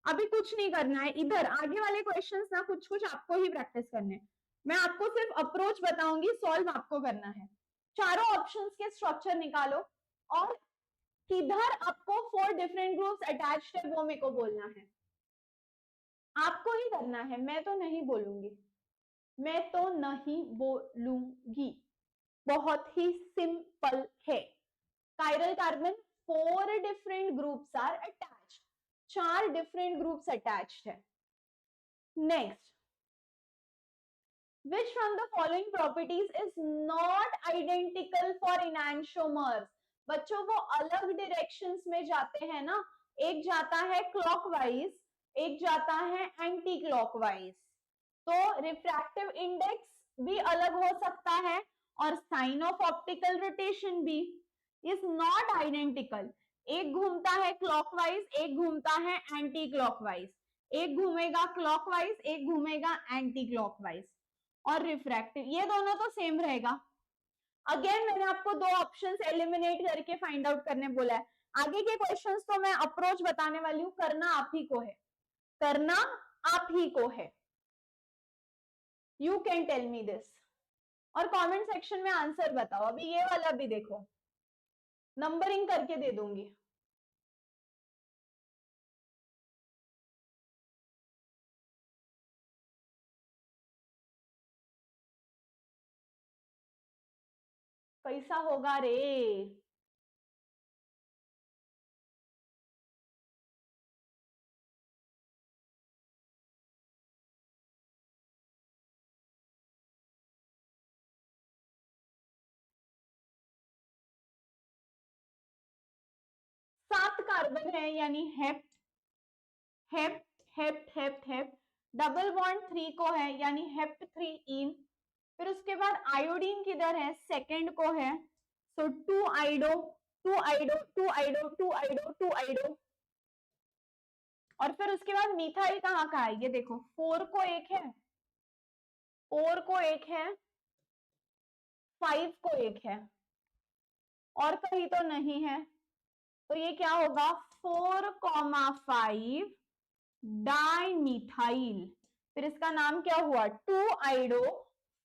अभी कुछ नहीं करना है, इधर आगे वाले क्वेश्चंस ना कुछ कुछ आपको ही प्रैक्टिस करने हैं, मैं आपको सिर्फ अप्रोच बताऊंगी, सॉल्व आपको करना है। चारों ऑप्शंस के स्ट्रक्चर निकालो और किधर आपको 4 डिफरेंट ग्रुप्स अटैच्ड है वो मेरे को बोलना है, आपको ही करना है, मैं तो नहीं बोलूंगी, बहुत ही सिंपल है। Chiral carbon 4 different groups are attached, 4 different groups attached है। Next, which from the following properties is not identical for enantiomers? बच्चों वो अलग डायरेक्शंस में जाते हैं ना, एक जाता है क्लॉकवाइज, एक जाता है एंटी क्लॉकवाइज, तो रिफ्रैक्टिव इंडेक्स भी अलग हो सकता है और साइन ऑफ ऑप्टिकल रोटेशन भी इज नॉट आइडेंटिकल। एक घूमता है क्लॉकवाइज, एक घूमता है एंटी क्लॉकवाइज, एक घूमेगा क्लॉकवाइज, एक घूमेगा एंटी क्लॉकवाइज, और रिफ्रैक्टिव ये दोनों तो सेम रहेगा। अगेन मैंने आपको 2 ऑप्शंस एलिमिनेट करके फाइंड आउट करने बोला है, आगे के क्वेश्चंस तो मैं अप्रोच बताने वाली हूँ, करना आप ही को है, करना आप ही को है। You can tell me this और कमेंट सेक्शन में आंसर बताओ। अभी ये वाला भी देखो, नंबरिंग करके दे दूंगी। कैसा होगा रे? 7 कार्बन है यानी hept hept hept hept hept, double bond 3 को है यानी हेप्ट 3 इन, फिर उसके बाद आयोडीन किधर है, सेकंड को है, सो 2 आइडो 2 आइडो 2 आइडो 2 आइडो 2 आइडो, और फिर उसके बाद मिथाइल कहाँ का है, ये देखो 4 को एक है, 4 को एक है, 5 को एक है, और कहीं तो नहीं है, तो ये क्या होगा 4,5 डाइमिथाइल, फिर इसका नाम क्या हुआ 2 iodo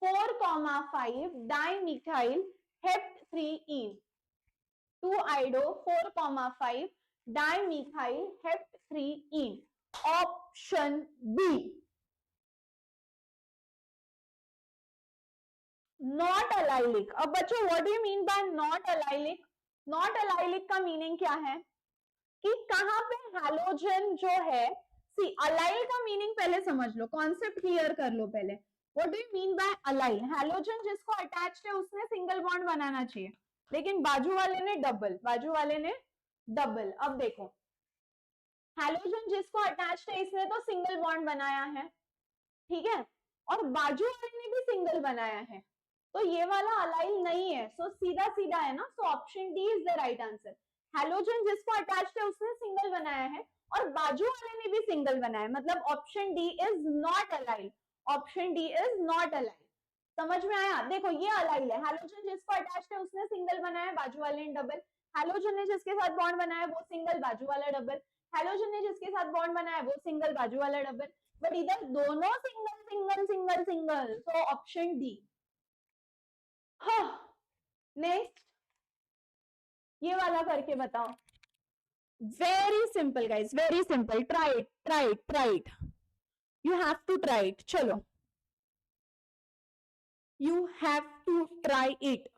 4,5 dimethyl hept 3 ene, 2 iodo 4,5 dimethyl hept 3 ene, option B. Not allylic. अब बच्चों what do you mean by not allylic? Not allylic का मीनिंग क्या है कि कहां पे हैलोजन जो है, सी अलाइल का मीनिंग पहले समझ लो, कॉन्सेप्ट क्लियर कर लो पहले। What do you mean bye allyl? Halogen जिसको अटैच्ड है उसने सिंगल बॉन्ड बनाना चाहिए, लेकिन बाजू वाले ने डबल, बाजू वाले ने डबल। अब देखो हैलोजन जिसको अटैच्ड है इसने तो सिंगल बॉन्ड बनाया है, ठीक है, और बाजू वाले ने भी सिंगल बनाया है, तो ये वाला अलाइल नहीं है, सो सीधा सीधा है ना, सो option D is the right answer. Halogen जिसको अटैच्ड है उसने सिंगल बनाया है और बाजू वाले ने भी सिंगल बनाया, मतलब option D is not allyl, option D is not allyl. समझ में आया? देखो ये अलाइल है, हैलोजन जिसको अटैच्ड है उसने सिंगल बनाया, बाजू वाले ने डबल, हैलोजन ने जिसके साथ बॉन्ड बनाया वो सिंगल, बाजू वाला डबल, हैलोजन ने जिसके साथ बॉन्ड बनाया वो सिंगल, बाजू वाला डबल, बट इधर दोनों single single single single, so option D. हाँ, नेक्स्ट ये वाला करके बताओ। Very simple guys, very simple, try it try it try it, you have to try it, चलो you have to try it.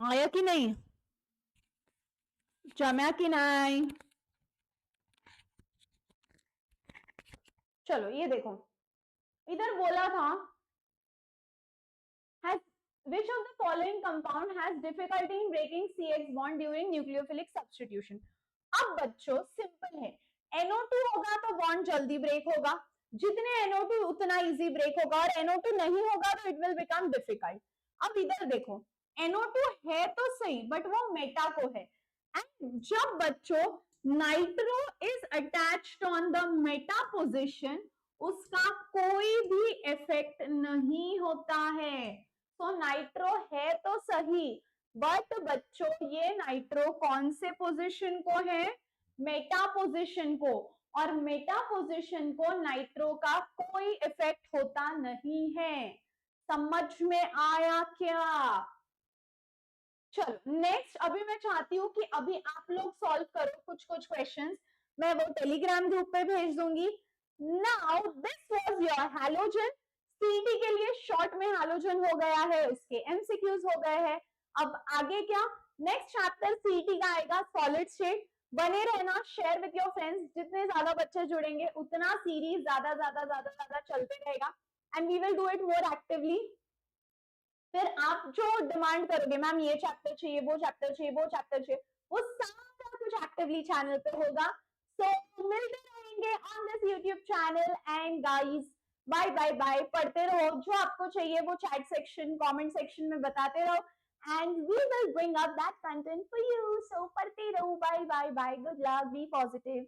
आया कि नहीं, जमा कि नहीं? चलो ये देखो, इधर बोला था has which of the following compound has difficulty in breaking CX bond during nucleophilic substitution? अब बच्चों सिंपल है, NO2 होगा तो बॉन्ड जल्दी ब्रेक होगा, जितने NO2 उतना इजी ब्रेक होगा, और NO2 नहीं होगा तो इट विल बिकम डिफिकल्ट। अब इधर देखो NO2 है तो सही, बट वो मेटा को है, एंड जब बच्चों nitro is attached on the Meta position उसका कोई भी इफेक्ट नहीं होता है, तो नाइट्रो है तो सही, बट बच्चों ये नाइट्रो कौन से पोजीशन को है, मेटा पोजीशन को, और मेटा पोजीशन को नाइट्रो का कोई इफेक्ट होता नहीं है। समझ में आया क्या? चलो नेक्स्ट, अभी मैं चाहती हूँ कि अभी आप लोग सॉल्व करो कुछ कुछ क्वेश्चंस, मैं वो टेलीग्राम ग्रुप पे भेज दूंगी। Now this was your halogen, सीटी के लिए शॉर्ट में हैलोजन हो गया है, उसके एमसीक्यूज हो गए हैं। अब आगे क्या, नेक्स्ट चैप्टर सीटी का आएगा सॉलिड स्टेट। बने रहना, शेयर विद योर फ्रेंड्स, जितने ज्यादा बच्चे जुड़ेंगे उतना सीरीज ज्यादा ज्यादा ज्यादा ज्यादा चलते रहेगा, and we will do it more actively. फिर आप जो डिमांड करोगे मैम ये चैप्टर चाहिए, वो चैप्टर चाहिए, वो चैप्टर चाहिए, वो सारा कुछ एक्टिवली चैनल पे होगा। सो मिलते रहेंगे on this YouTube channel, and guys bye bye bye, पढ़ते रहो, जो आपको चाहिए वो चैट सेक्शन कमेंट सेक्शन में बताते रहो। and we will bring up that content for you. So, padte raho. Bye, bye, bye. Good luck. Be positive.